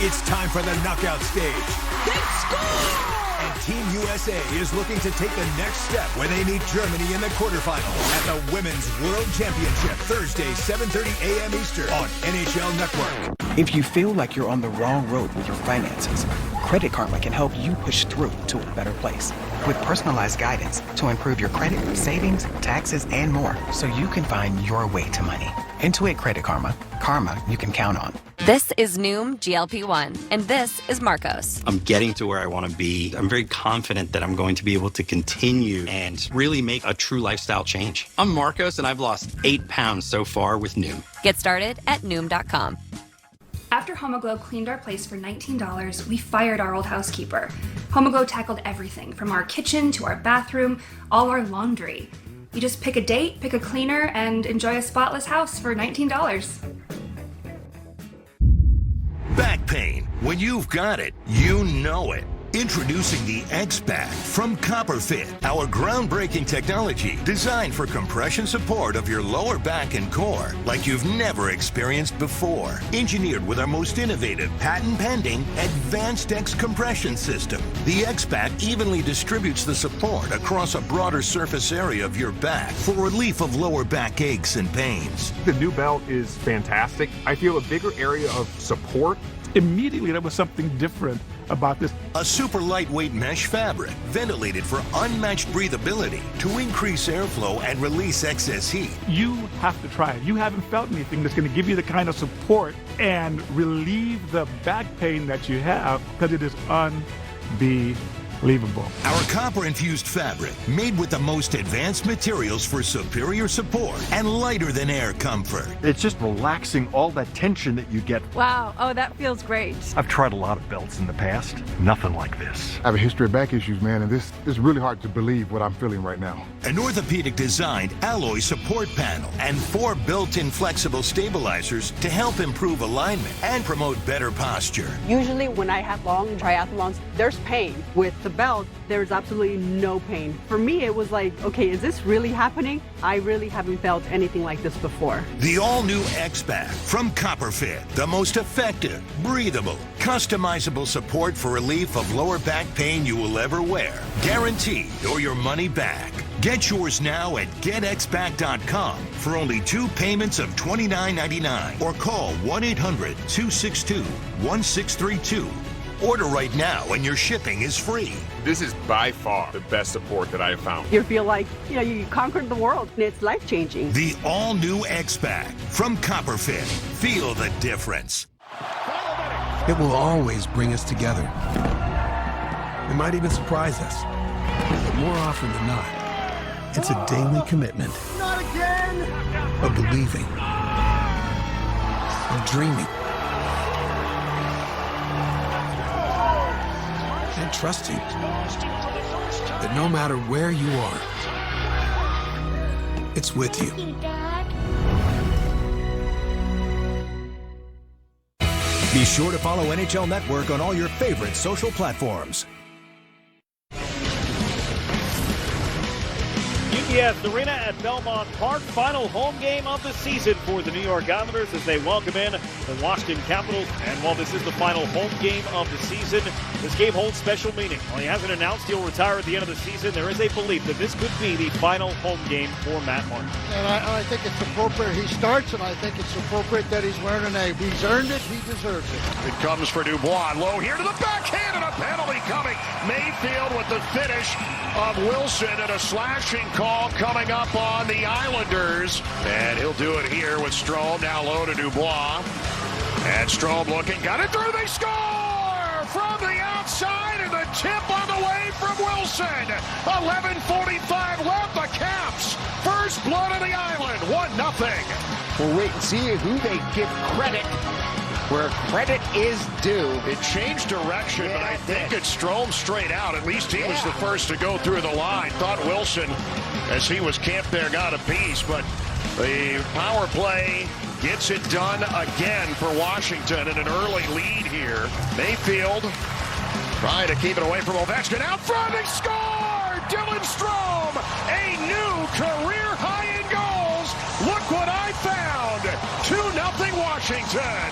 It's time for the knockout stage. And Team USA is looking to take the next step when they meet Germany in the quarterfinals at the Women's World Championship, Thursday, 7:30 a.m. Eastern on NHL Network. If you feel like you're on the wrong road with your finances, Credit Karma can help you push through to a better place. With personalized guidance to improve your credit, savings, taxes, and more, so you can find your way to money. Intuit Credit Karma. Karma you can count on. This is Noom GLP-1, and this is Marcos. I'm getting to where I want to be. I'm very confident that I'm going to be able to continue and really make a true lifestyle change. I'm Marcos, and I've lost 8 pounds so far with Noom. Get started at Noom.com. After Homoglow cleaned our place for $19, we fired our old housekeeper. Homoglow tackled everything from our kitchen to our bathroom, all our laundry. You just pick a date, pick a cleaner, and enjoy a spotless house for $19. Back pain. When you've got it, you know it. Introducing the X-Back from CopperFit, our groundbreaking technology designed for compression support of your lower back and core like you've never experienced before. Engineered with our most innovative, patent-pending, Advanced X compression system, the X-Back evenly distributes the support across a broader surface area of your back for relief of lower back aches and pains. The new belt is fantastic. I feel a bigger area of support. Immediately, there was something different about this. A super lightweight mesh fabric, ventilated for unmatched breathability to increase airflow and release excess heat. You have to try it. You haven't felt anything that's going to give you the kind of support and relieve the back pain that you have, because it is unbelievable. Our copper-infused fabric, made with the most advanced materials for superior support and lighter than air comfort. It's just relaxing all that tension that you get. Wow. Oh, that feels great. I've tried a lot of belts in the past. Nothing like this. I have a history of back issues, man, and this is really hard to believe what I'm feeling right now. An orthopedic-designed alloy support panel and 4 built-in flexible stabilizers to help improve alignment and promote better posture. Usually when I have long triathlons, there's pain. With the belt, there's absolutely no pain. For me, it was like, okay, is this really happening? I really haven't felt anything like this before. The all-new X-Back from CopperFit, the most effective, breathable, customizable support for relief of lower back pain you will ever wear. Guaranteed or your money back. Get yours now at getxback.com for only 2 payments of $29.99 or call 1-800-262-1632. Order right now and your shipping is free. This is by far the best support that I have found. You feel like, you conquered the world, and it's life-changing. The all-new X-Back from CopperFit. Feel the difference. It will always bring us together. It might even surprise us. But more often than not, it's a daily commitment. Not again! of believing, of dreaming, and trusting that no matter where you are, it's with you. Be sure to follow NHL Network on all your favorite social platforms. UBS Arena at Belmont Park, final home game of the season for the New York Islanders as they welcome in the Washington Capitals. And while this is the final home game of the season, this game holds special meaning. While he hasn't announced he'll retire at the end of the season, there is a belief that this could be the final home game for Matt Martin. And I think it's appropriate he starts, and I think it's appropriate that he's wearing an A. He's earned it, he deserves it. It comes for Dubois, low here to the backhand, and a penalty coming. Mayfield with the finish of Wilson, and a slashing call coming up on the Islanders. And he'll do it here with Strome, now low to Dubois. And Strome looking, got it through, they score! From the outside, and the tip on the way from Wilson. 11:45 left, the Caps. First blood of the island, 1-0. We'll wait and see who they give credit where credit is due. It changed direction, but I think it's Strome straight out. At least he was the first to go through the line. Thought Wilson, as he was camped there, got a piece, but the power play gets it done again for Washington in an early lead here. Mayfield trying to keep it away from Ovechkin. Out front, they score! Dylan Strome, a new career high in goals. Look what I found. 2-0 Washington.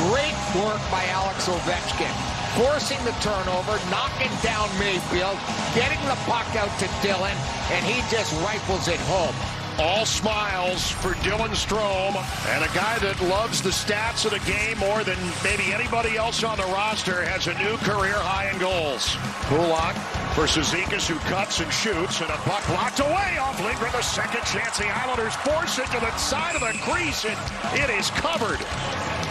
Great work by Alex Ovechkin. Forcing the turnover, knocking down Mayfield, getting the puck out to Dylan, and he just rifles it home. All smiles for Dylan Strome, and a guy that loves the stats of the game more than maybe anybody else on the roster, has a new career high in goals. Kulak for Cizikas, who cuts and shoots, and a puck blocked away off Lindgren. The second chance, the Islanders force it to the side of the crease, and it is covered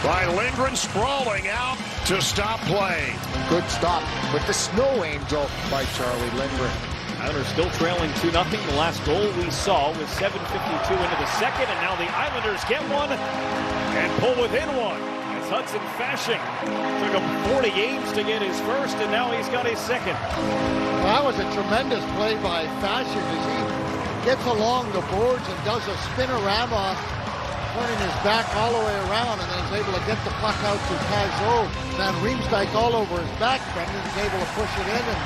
by Lindgren, sprawling out to stop play. Good stop with the snow angel by Charlie Lindgren. Islanders still trailing 2-0. The last goal we saw was 7:52 into the second, and now the Islanders get one and pull within one. As Hudson Fasching took him 40 games to get his first, and now he's got his second. Well, that was a tremendous play by Fasching as he gets along the boards and does a spinorama, turning his back all the way around, and then is able to get the puck out to Pajot. Van Riemsdyk all over his back. Brendan is able to push it in, and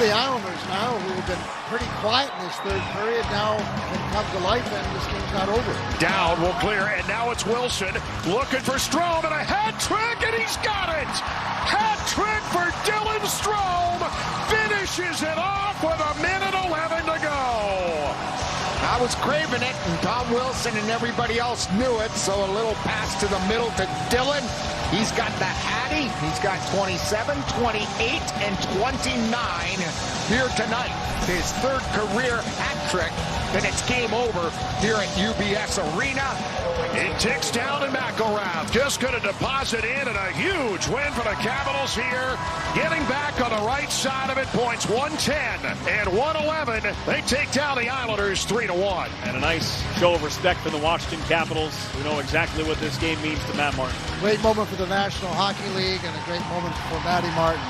the Islanders now, who have been pretty quiet in this third period, now can come to life, and this game's not over. Down will clear, and now it's Wilson looking for Strome, and a hat trick, and he's got it! Hat trick for Dylan Strome! Finishes it off with 1:11 to go! I was craving it, and Tom Wilson and everybody else knew it, so a little pass to the middle to Dylan. He's got the Hattie. He's got 27, 28, and 29 here tonight. His third career hat trick, and it's game over here at UBS Arena. It ticks down, and McElrath just going to deposit in, and a huge win for the Capitals here. Getting back on the right side of it, points 110 and 111. They take down the Islanders 3-1. And a nice show of respect for the Washington Capitals, who know exactly what this game means to Matt Martin. Great moment for the National Hockey League, and a great moment for Matty Martin.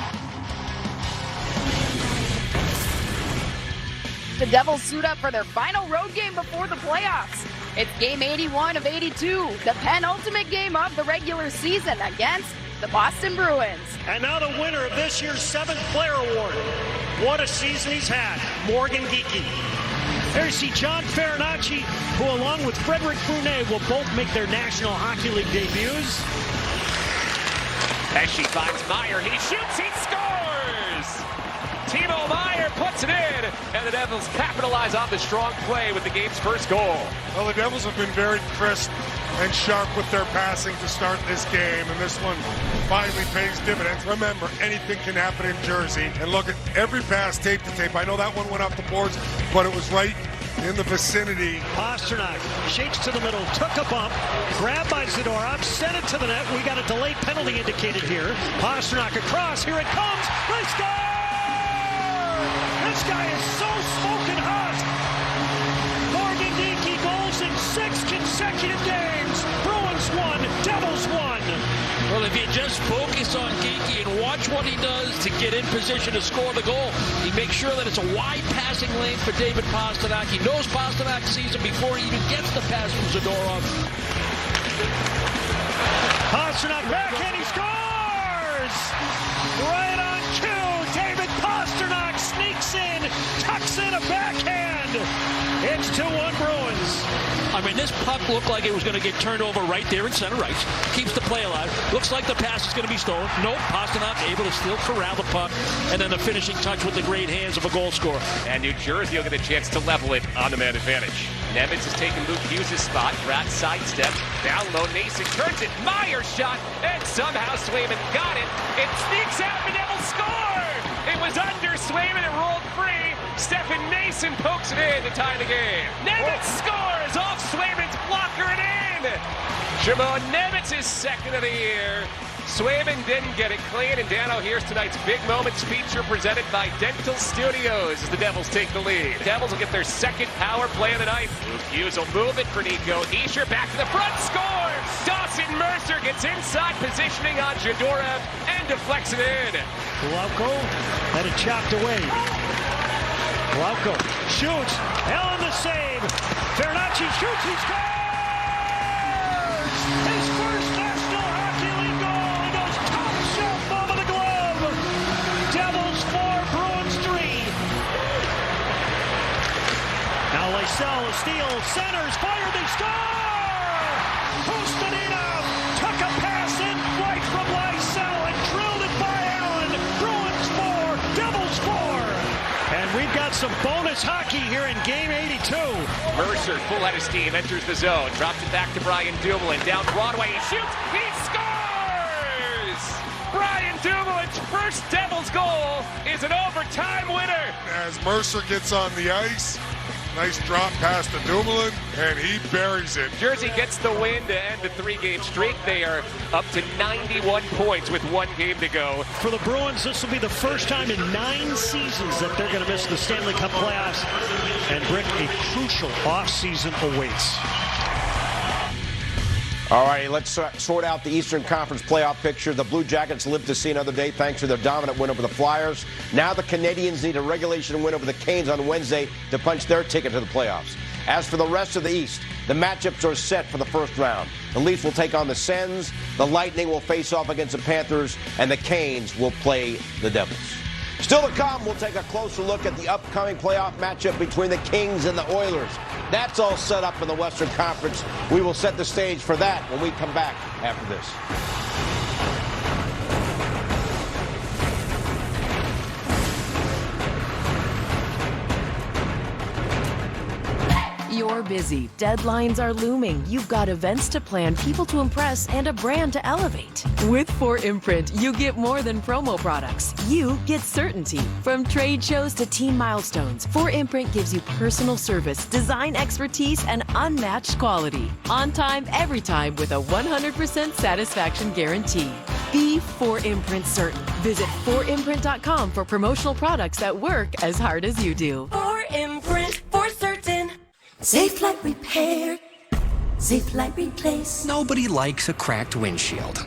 The Devils suit up for their final road game before the playoffs. It's game 81 of 82, the penultimate game of the regular season against the Boston Bruins. And now the winner of this year's 7th Player Award. What a season he's had, Morgan Geekie. There you see John Farinacci, who along with Frederic Brunet will both make their National Hockey League debuts. As she finds Meyer, he shoots, he scores! Timo Meyer puts it in, and the Devils capitalize on the strong play with the game's first goal. Well, the Devils have been very crisp and sharp with their passing to start this game, and this one finally pays dividends. Remember, anything can happen in Jersey, and look at every pass tape to tape. I know that one went off the boards, but it was right in the vicinity. Pastrnak shakes to the middle, took a bump, grabbed by Zadorov, sent it to the net. We got a delayed penalty indicated here. Pastrnak across, here it comes, they score! This guy is so smoking hot. Morgan Geekie consecutive games. Bruins won, Devils won. Well, if you just focus on Geekie and watch what he does to get in position to score the goal, he makes sure that it's a wide passing lane for David Pastrnak. He knows Pastrnak sees him before he even gets the pass from Zadorov. Pastrnak backhand, he scores! Right on cue, David Pastrnak sneaks in, tucks in a backhand. It's 2-1 Bruins. I mean, this puck looked like it was going to get turned over right there in center ice. Keeps the play alive. Looks like the pass is going to be stolen. Nope, Pastrnak able to still corral the puck. And then the finishing touch with the great hands of a goal scorer. And New Jersey will get a chance to level it on the man advantage. Nemitz has taken Luke Hughes' spot. Rat sidestep. Down low, Nason turns it. Meyer shot. And somehow Swayman got it. It sneaks out. The Devils score! It was under Swayman. It rolled free. Stefan Nason pokes it in to tie the game. Nemitz scores off Swayman's blocker and in. Shimon Nemitz is second of the year. Swayman didn't get it clean, and Dano here's tonight's Big Moments feature presented by Dental Studios as the Devils take the lead. The Devils will get their second power play of the night. Luke Hughes will move it for Nico Hischier. Back to the front, scores! Dawson Mercer gets inside positioning on Zadorov and deflects it in. Lauko had it chopped away. Lauko shoots. Allen the save. Farinacci shoots. He scores! His first National Hockey League goal. He goes top shelf over the glove. Devils 4, Bruins 3. Now Lysell steals, centers, fired, they score! Kostadinov took a pass in flight from Lysell and drilled it by Allen. Bruins 4, Devils 4. And we've got some bonus hockey here in game 82. Mercer, full head of steam, enters the zone, drops it back to Brian Dumoulin, down Broadway, he shoots, he scores! Brian Dumoulin's first Devils goal is an overtime winner. As Mercer gets on the ice, nice drop pass to Dumoulin, and he buries it. Jersey gets the win to end the 3-game streak. They are up to 91 points with 1 game to go. For the Bruins, this will be the first time in 9 seasons that they're going to miss the Stanley Cup playoffs. And Brick, a crucial offseason awaits. All right, let's sort out the Eastern Conference playoff picture. The Blue Jackets live to see another day thanks to their dominant win over the Flyers. Now the Canadiens need a regulation win over the Canes on Wednesday to punch their ticket to the playoffs. As for the rest of the East, the matchups are set for the first round. The Leafs will take on the Sens, the Lightning will face off against the Panthers, and the Canes will play the Devils. Still to come, we'll take a closer look at the upcoming playoff matchup between the Kings and the Oilers. That's all set up in the Western Conference. We will set the stage for that when we come back after this. You're busy. Deadlines are looming. You've got events to plan, people to impress, and a brand to elevate. With 4imprint, you get more than promo products. You get certainty. From trade shows to team milestones, 4imprint gives you personal service, design expertise, and unmatched quality. On time, every time, with a 100% satisfaction guarantee. Be 4imprint certain. Visit 4imprint.com for promotional products that work as hard as you do. 4imprint, for certain. Safe Light Repair. Safe Light Replace. Nobody likes a cracked windshield.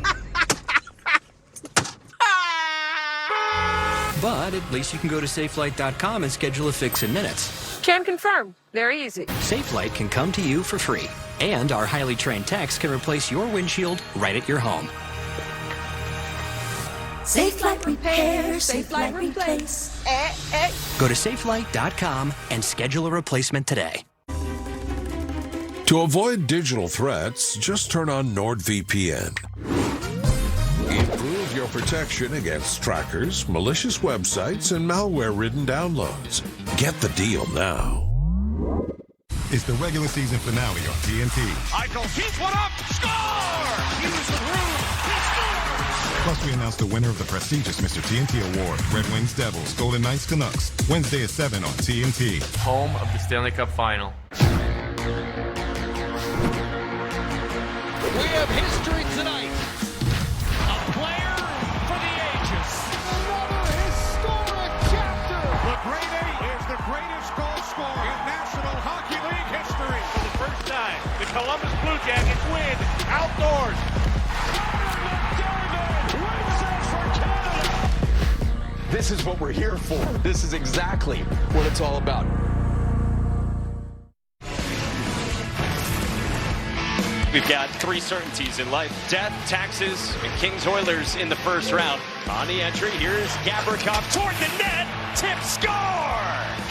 But at least you can go to SafeLight.com and schedule a fix in minutes. Can confirm. Very easy. SafeLight can come to you for free. And our highly trained techs can replace your windshield right at your home. Safe Light Repair. Safe Light Replace. Go to SafeLight.com and schedule a replacement today. To avoid digital threats, just turn on NordVPN. Improve your protection against trackers, malicious websites, and malware-ridden downloads. Get the deal now. It's the regular season finale on TNT. Eichel heats one up, score! Use the room, he scores! Plus, we announced the winner of the prestigious Mr. TNT Award, Red Wings Devils, Golden Knights Canucks, Wednesday at 7 on TNT. Home of the Stanley Cup Final. We have history tonight. A player for the ages. Another historic chapter. The Great Eight is the greatest goal scorer in National Hockey League history. For the first time, the Columbus Blue Jackets This is what we're here for. This is exactly what it's all about. We've got 3 certainties in life: death, taxes, and Kings Oilers in the first round. On the entry, here's Gavrikov toward the net. Tip, score!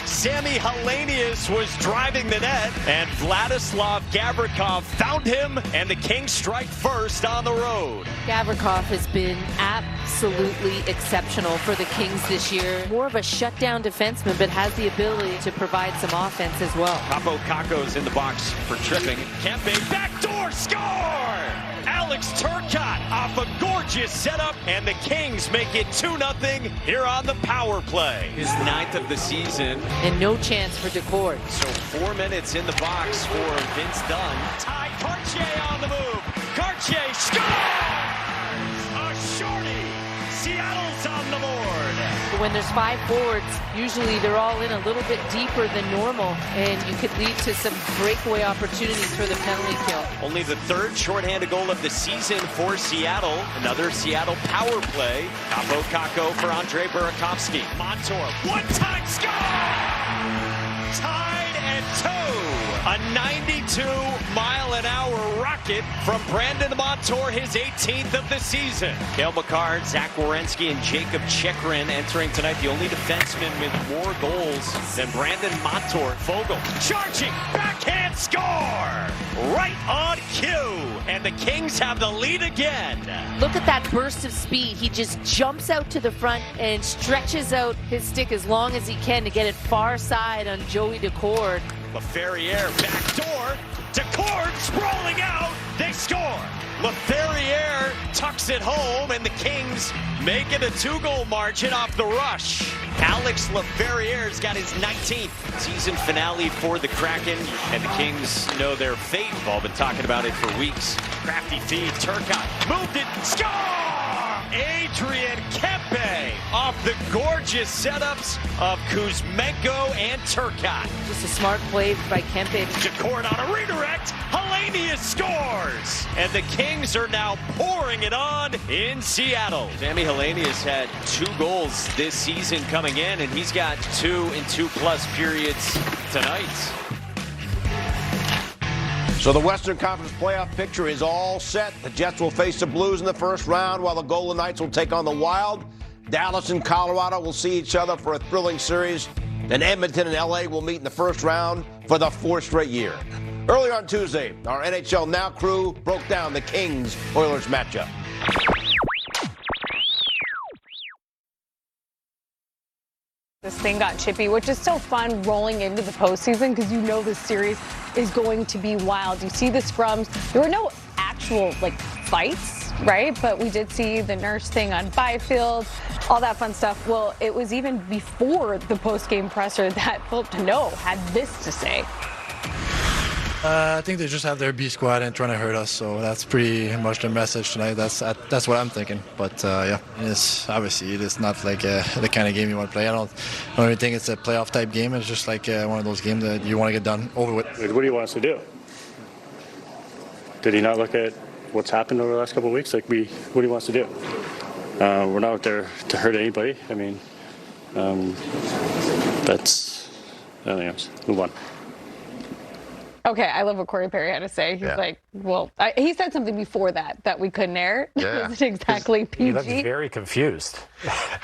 Sammy Helenius was driving the net, and Vladislav Gavrikov found him, and the Kings strike first on the road. Gavrikov has been absolutely exceptional for the Kings this year. More of a shutdown defenseman, but has the ability to provide some offense as well. Capo Caco's in the box for tripping. Kempe, backdoor score! Alex Turcotte off a gorgeous setup, and the Kings make it 2-0 here on the power play. His 9th of the season. And no chance for Decord. So 4 minutes in the box for Vince Dunn. Ty Cartier on the move. Cartier scores! A shorty! Seattle's on the board. When there's 5 forwards, usually they're all in a little bit deeper than normal, and you could lead to some breakaway opportunities for the penalty kill. Only the 3rd shorthanded goal of the season for Seattle. Another Seattle power play. Capo Caco for Andre Burakovsky. Montour, one-time score! Tied at 2. A 92-mile-an-hour rocket from Brandon Montour, his 18th of the season. Cale Makar, Zach Werenski, and Jacob Chikrin entering tonight. The only defenseman with more goals than Brandon Montour. Fogle charging, backhand score! Right on cue. And the Kings have the lead again. Look at that burst of speed. He just jumps out to the front and stretches out his stick as long as he can to get it far side on Joey Decord. LaFerriere backdoor. Decord sprawling out. They score. LaFerriere tucks it home, and the Kings make it a 2-goal margin off the rush. Alex LaFerriere's got his 19th season finale for the Kraken, and the Kings know their fate. We've all been talking about it for weeks. Crafty feed, Turcotte moved it, score! Adrian Kempe off the gorgeous setups of Kuzmenko and Turcotte. Just a smart play by Kempe. Decord on a redirect. Helenius scores. And the Kings are now pouring it on in Seattle. Sammy Helenius had 2 goals this season coming in, and he's got 2 in 2+ periods tonight. So the Western Conference playoff picture is all set. The Jets will face the Blues in the first round, while the Golden Knights will take on the Wild. Dallas and Colorado will see each other for a thrilling series. And Edmonton and LA will meet in the first round for the 4th straight year. Earlier on Tuesday, our NHL Now crew broke down the Kings-Oilers matchup. This thing got chippy, which is still fun rolling into the postseason because you know this series is going to be wild. You see the scrums. There were no actual fights, right? But we did see the Nurse thing on Byfield, all that fun stuff. Well, it was even before the post-game presser that Philip Deneau had this to say. I think they just have their B squad and trying to hurt us, so that's pretty much the message tonight. That's what I'm thinking. But yeah, it's obviously it is not like the kind of game you want to play. I don't really think it's a playoff type game. It's just like one of those games that you want to get done over with. What do you want us to do? Did he not look at what's happened over the last couple of weeks? What do you want us to do? We're not out there to hurt anybody. I mean, that's nothing else. Move on. Okay, I love what Corey Perry had to say. He's like, well, he said something before that we couldn't air. Yeah. It wasn't exactly PG. He looks very confused.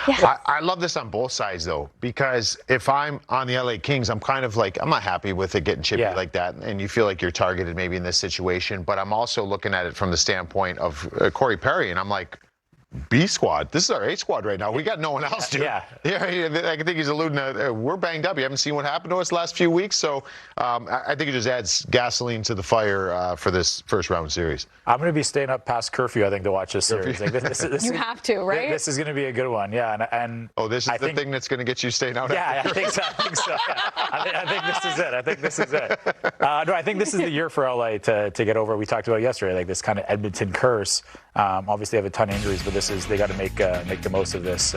I love this on both sides, though, because if I'm on the LA Kings, I'm kind of like, I'm not happy with it getting chippy like that, and you feel like you're targeted maybe in this situation, but I'm also looking at it from the standpoint of Corey Perry, and I'm like, B squad. This is our A squad right now. We got no one else, dude. Yeah, I think he's alluding to we're banged up. You haven't seen what happened to us the last few weeks, so I think it just adds gasoline to the fire for this first round series. I'm going to be staying up past curfew, I think, to watch this series. You have to, right? This is going to be a good one, yeah. And this is the thing that's going to get you staying out. Yeah, I think so. Yeah. I think this is it. No, I think this is the year for LA to get over. We talked about yesterday, like this kind of Edmonton curse. Obviously, they have a ton of injuries, but they got to make the most of this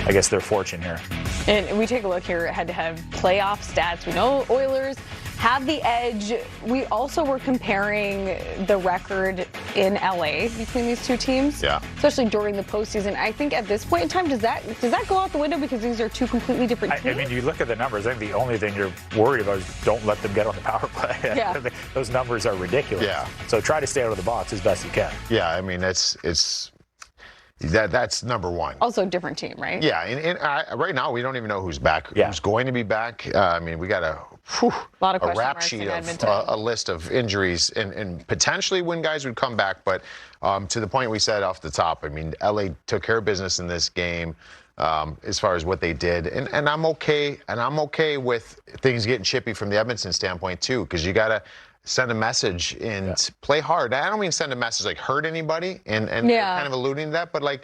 I guess, their fortune here. And we take a look here at head-to-head playoff stats. We know Oilers have the edge. We also were comparing the record in LA between these two teams, especially during the postseason. I think at this point in time, does that go out the window because these are two completely different teams? I mean, you look at the numbers. I think the only thing you're worried about is don't let them get on the power play. Yeah. Those numbers are ridiculous. Yeah. So try to stay out of the box as best you can. Yeah, I mean, that's number one. Also a different team, right? Yeah, and right now we don't even know who's back, who's going to be back. I mean, we got a lot of rap sheet of a list of injuries and potentially when guys would come back. But to the point we said off the top, I mean, LA took care of business in this game as far as what they did, and I'm okay. And I'm okay with things getting chippy from the Edmonton standpoint too, because you got to send a message and play hard. I don't mean send a message like hurt anybody and kind of alluding to that, but like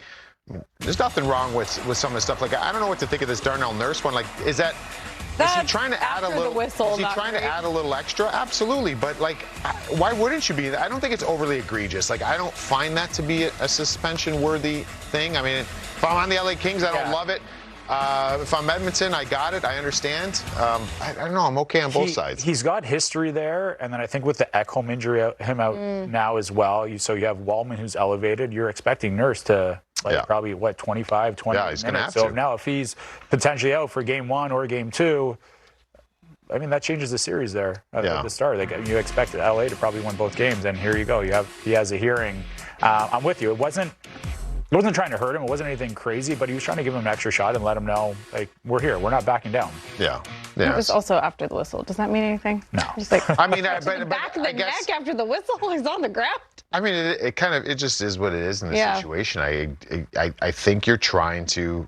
there's nothing wrong with some of the stuff. Like I don't know what to think of this Darnell Nurse one. Like is he trying to add a little? Is he trying to add a little extra? Absolutely, but like, why wouldn't you be? I don't think it's overly egregious. Like I don't find that to be a suspension-worthy thing. I mean, if I'm on the LA Kings, I don't love it. If I'm Edmonton, I got it. I understand. I don't know. I'm okay on both sides. He's got history there, and then I think with the Ekholm injury, him out now as well. So you have Wallman who's elevated. You're expecting Nurse to probably 25, 20 he's gonna have So to. now if he's potentially out for game 1 or game 2, I mean that changes the series there at the start. You expected LA to probably win both games, and here you go. He has a hearing. I'm with you. It wasn't trying to hurt him. It wasn't anything crazy, but he was trying to give him an extra shot and let him know, like, we're here. We're not backing down. Yeah. It was also after the whistle. Does that mean anything? No. Just like, I mean, back of the neck after the whistle. He's on the ground. I mean, it just is what it is in this situation. I think you're trying to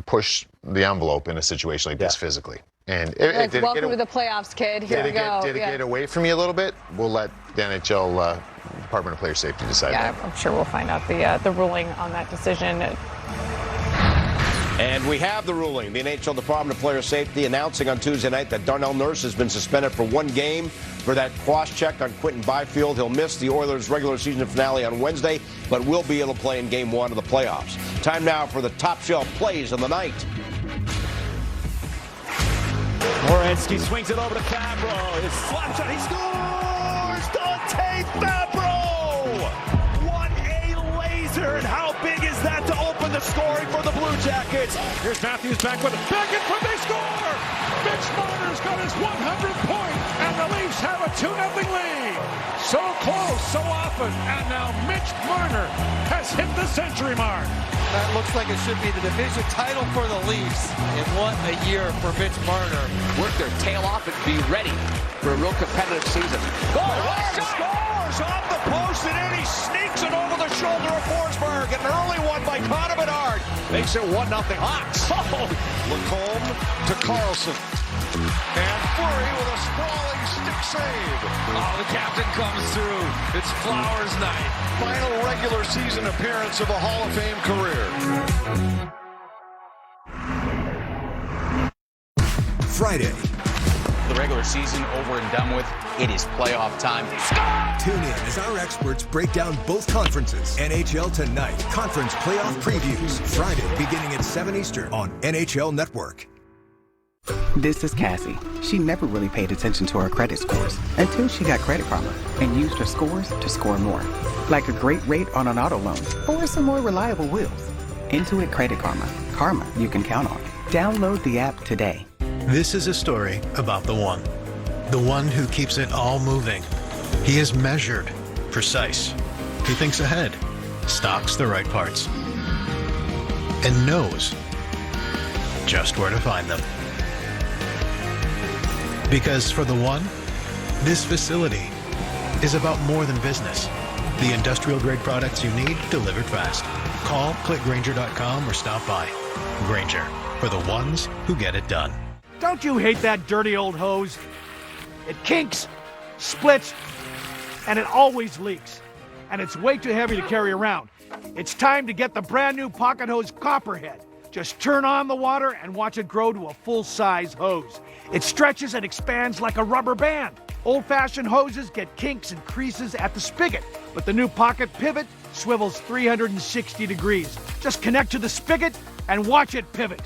push the envelope in a situation like this physically. And welcome to the playoffs, kid. Here we go. Did it get away from you a little bit? We'll let the NHL Department of Player Safety decide that. I'm sure we'll find out the ruling on that decision. And we have the ruling. The NHL Department of Player Safety announcing on Tuesday night that Darnell Nurse has been suspended for 1 game for that cross-check on Quinton Byfield. He'll miss the Oilers' regular season finale on Wednesday, but will be able to play in Game 1 of the playoffs. Time now for the top shelf plays of the night. Morenski swings it over to Fabro. His slap shot, he scores! Dante Fabro! What a laser, and how big is that to open the scoring for the Blue Jackets? Here's Matthews back with it. Back in front, they score! Mitch Marner's got his 100th point, and the Leafs have a 2-0 lead. So close, so often, and now Mitch Marner has hit the century mark. That looks like it should be the division title for the Leafs. And what a year for Mitch Marner. Work their tail off and be ready for a real competitive season. Scores off the post, and then he sneaks it over the shoulder of Forsberg. An early one by Connor Bedard. Makes it 1-0 Hawks. Lacombe to Carlson. And Fleury with a sprawling stick save. Oh, the captain comes through. It's Flowers night. Final regular season appearance of a Hall of Fame career. Friday. The regular season over and done with. It is playoff time. Tune in as our experts break down both conferences. NHL Tonight, conference playoff previews. Friday, beginning at 7 Eastern on NHL Network. This is Cassie. She never really paid attention to her credit scores until she got Credit Karma and used her scores to score more. Like a great rate on an auto loan or some more reliable wheels. Intuit Credit Karma. Karma you can count on. Download the app today. This is a story about the one who keeps it all moving. He is measured, precise. He thinks ahead, stocks the right parts, and knows just where to find them. Because for the one, this facility is about more than business. The industrial grade products you need delivered fast. Call, click Grainger.com or stop by. Grainger, for the ones who get it done. Don't you hate that dirty old hose? It kinks, splits, and it always leaks. And it's way too heavy to carry around. It's time to get the brand new Pocket Hose Copperhead. Just turn on the water and watch it grow to a full-size hose. It stretches and expands like a rubber band. Old-fashioned hoses get kinks and creases at the spigot, but the new Pocket Pivot swivels 360 degrees. Just connect to the spigot and watch it pivot.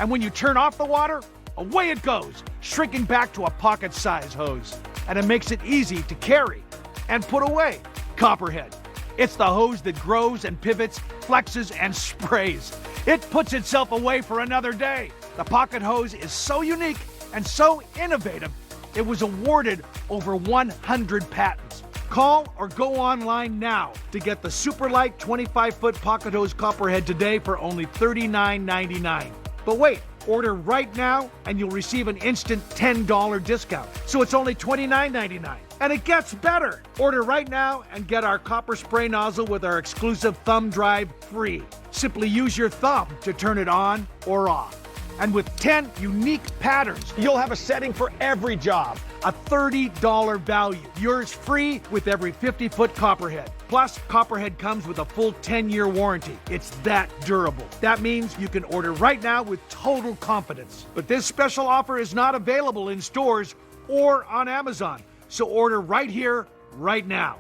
And when you turn off the water, away it goes, shrinking back to a pocket-size hose. And it makes it easy to carry and put away. Copperhead. It's the hose that grows and pivots, flexes, and sprays. It puts itself away for another day. The pocket hose is so unique and so innovative, it was awarded over 100 patents. Call or go online now to get the Superlight 25-foot pocket hose Copperhead today for only $39.99. But wait, order right now and you'll receive an instant $10 discount. So it's only $29.99. And it gets better. Order right now and get our copper spray nozzle with our exclusive thumb drive free. Simply use your thumb to turn it on or off. And with 10 unique patterns, you'll have a setting for every job. A $30 value. Yours free with every 50-foot Copperhead. Plus, Copperhead comes with a full 10-year warranty. It's that durable. That means you can order right now with total confidence. But this special offer is not available in stores or on Amazon. So order right here, right now.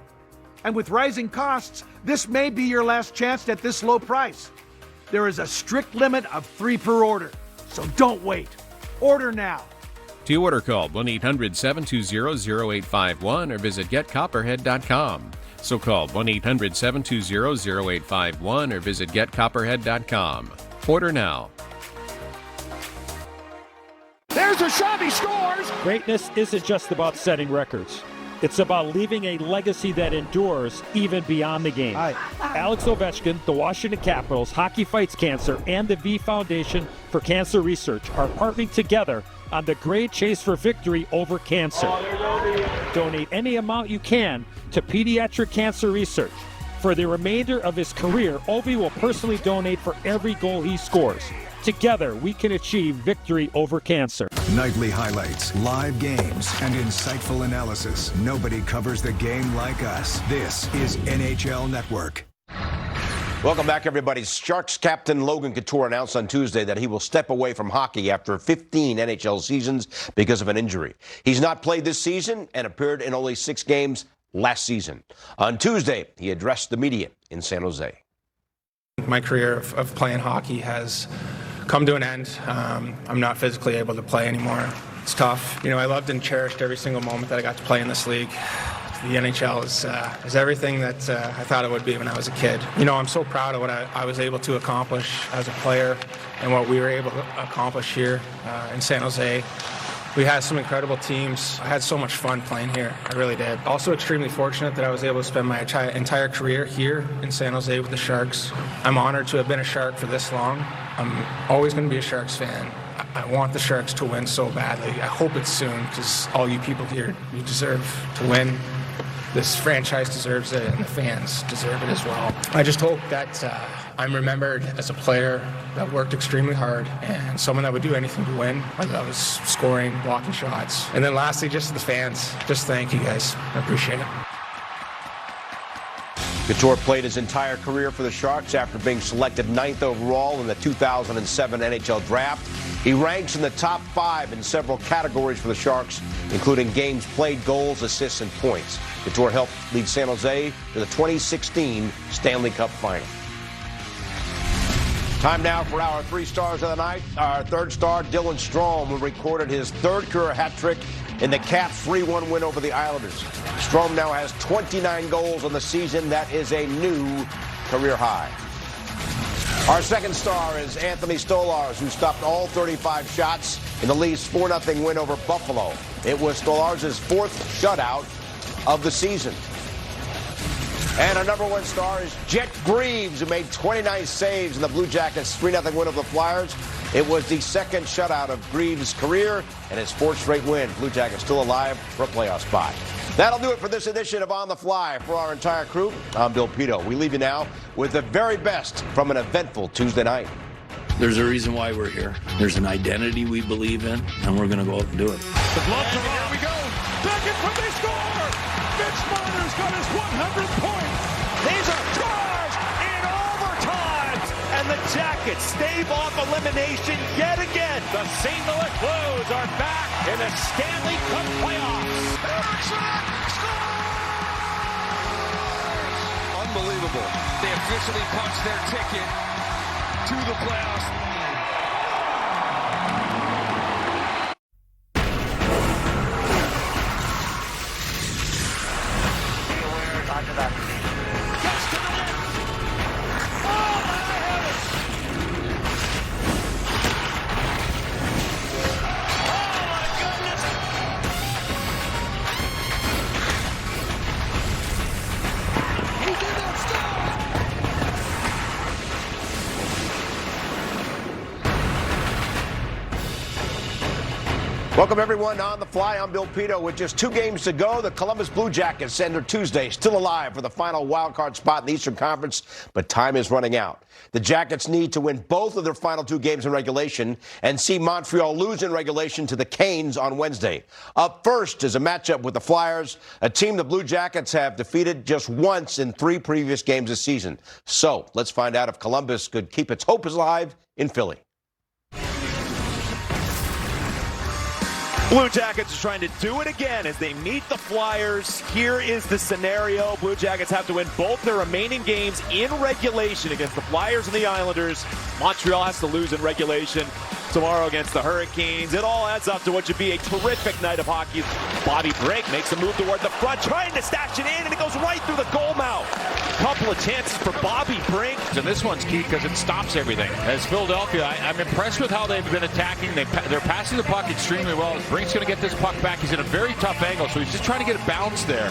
And with rising costs, this may be your last chance at this low price. There is a strict limit of 3 per order. So don't wait. Order now. To order, call 1-800-720-0851 or visit getcopperhead.com. So call 1-800-720-0851 or visit getcopperhead.com. Order now. There's a shot, he scores! Greatness isn't just about setting records. It's about leaving a legacy that endures even beyond the game. Alex Ovechkin, the Washington Capitals, Hockey Fights Cancer, and the V Foundation for Cancer Research are partnering together on the great chase for victory over cancer. Donate any amount you can to Pediatric Cancer Research. For the remainder of his career, Ovi will personally donate for every goal he scores. Together, we can achieve victory over cancer. Nightly highlights, live games, and insightful analysis. Nobody covers the game like us. This is NHL Network. Welcome back, everybody. Sharks captain Logan Couture announced on Tuesday that he will step away from hockey after 15 NHL seasons because of an injury. He's not played this season and appeared in only 6 games last season. On Tuesday, he addressed the media in San Jose. My career of playing hockey has come to an end. I'm not physically able to play anymore. It's tough. You know, I loved and cherished every single moment that I got to play in this league. The NHL is everything that I thought it would be when I was a kid. You know, I'm so proud of what I was able to accomplish as a player and what we were able to accomplish here in San Jose. We had some incredible teams. I had so much fun playing here. I really did. Also extremely fortunate that I was able to spend my entire career here in San Jose with the Sharks. I'm honored to have been a Shark for this long. I'm always going to be a Sharks fan. I want the Sharks to win so badly. I hope it's soon, because all you people here, you deserve to win. This franchise deserves it, and the fans deserve it as well. I just hope that I'm remembered as a player that worked extremely hard and someone that would do anything to win, whether that was scoring, blocking shots. And then lastly, just the fans. Just thank you guys. I appreciate it. Couture played his entire career for the Sharks after being selected 9th overall in the 2007 NHL Draft. He ranks in the top 5 in several categories for the Sharks, including games played, goals, assists, and points. Couture helped lead San Jose to the 2016 Stanley Cup Final. Time now for our 3 stars of the night. Our 3rd star, Dylan Strome, who recorded his 3rd career hat trick in the Caps' 3-1 win over the Islanders. Strome now has 29 goals on the season. That is a new career high. Our 2nd star is Anthony Stolarz, who stopped all 35 shots in the Leafs' 4-0 win over Buffalo. It was Stolarz' 4th shutout of the season. And our number 1 star is Jet Greaves, who made 29 saves in the Blue Jackets' 3-0 win over the Flyers. It was the 2nd shutout of Greaves' career and his 4th straight win. Blue Jackets still alive for a playoff spot. That'll do it for this edition of On the Fly. For our entire crew, I'm Bill Pito. We leave you now with the very best from an eventful Tuesday night. There's a reason why we're here. There's an identity we believe in, and we're going to go out and do it. The gloves are on. Here we go. Back in front, they score! Mitch Marner's got his 100th point. These are scores in overtime. And the Jackets stave off elimination yet again. The St. Louis Blues are back in the Stanley Cup playoffs. Erickson scores! Unbelievable unbelievable. They officially punched their ticket to the playoffs. Welcome, everyone, on the fly. I'm Bill Pito. With just 2 games to go, the Columbus Blue Jackets end their Tuesday still alive for the final wild card spot in the Eastern Conference, but time is running out. The Jackets need to win both of their final 2 games in regulation and see Montreal lose in regulation to the Canes on Wednesday. Up first is a matchup with the Flyers, a team the Blue Jackets have defeated just once in 3 previous games this season. So let's find out if Columbus could keep its hope alive in Philly. Blue Jackets are trying to do it again as they meet the Flyers. Here is the scenario. Blue Jackets have to win both their remaining games in regulation against the Flyers and the Islanders. Montreal has to lose in regulation tomorrow against the Hurricanes. It all adds up to what should be a terrific night of hockey. Bobby Brink makes a move toward the front, trying to stash it in, and it goes right through the goal mouth. Couple of chances for Bobby Brink. And this one's key because it stops everything. As Philadelphia, I'm impressed with how they've been attacking. They're passing the puck extremely well. Brink's going to get this puck back. He's in a very tough angle, so he's just trying to get it bounced there.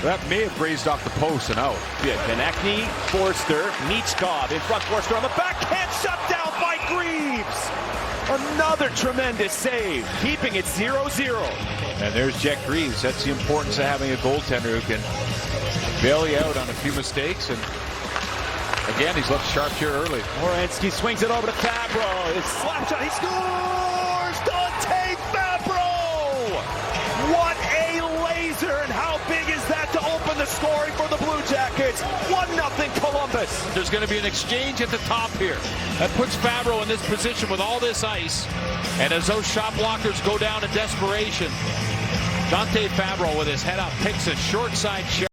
That may have grazed off the post and out. Yeah, Konechny, Forster, Michkov in front. Forster on the backhand, shut down by Greaves. Another tremendous save, keeping it 0-0. And there's Jack Greaves. That's the importance of having a goaltender who can bail you out on a few mistakes. And again, he's left sharp here early. Moransky swings it over to Fabro. His slap shot, he scores! Dante Fabro! What a laser, and how big is that to open the scoring for the Blue Jackets? 1-0 Columbus. There's going to be an exchange at the top here. That puts Fabro in this position with all this ice. And as those shot blockers go down in desperation, Dante Fabro with his head up picks a short side shot.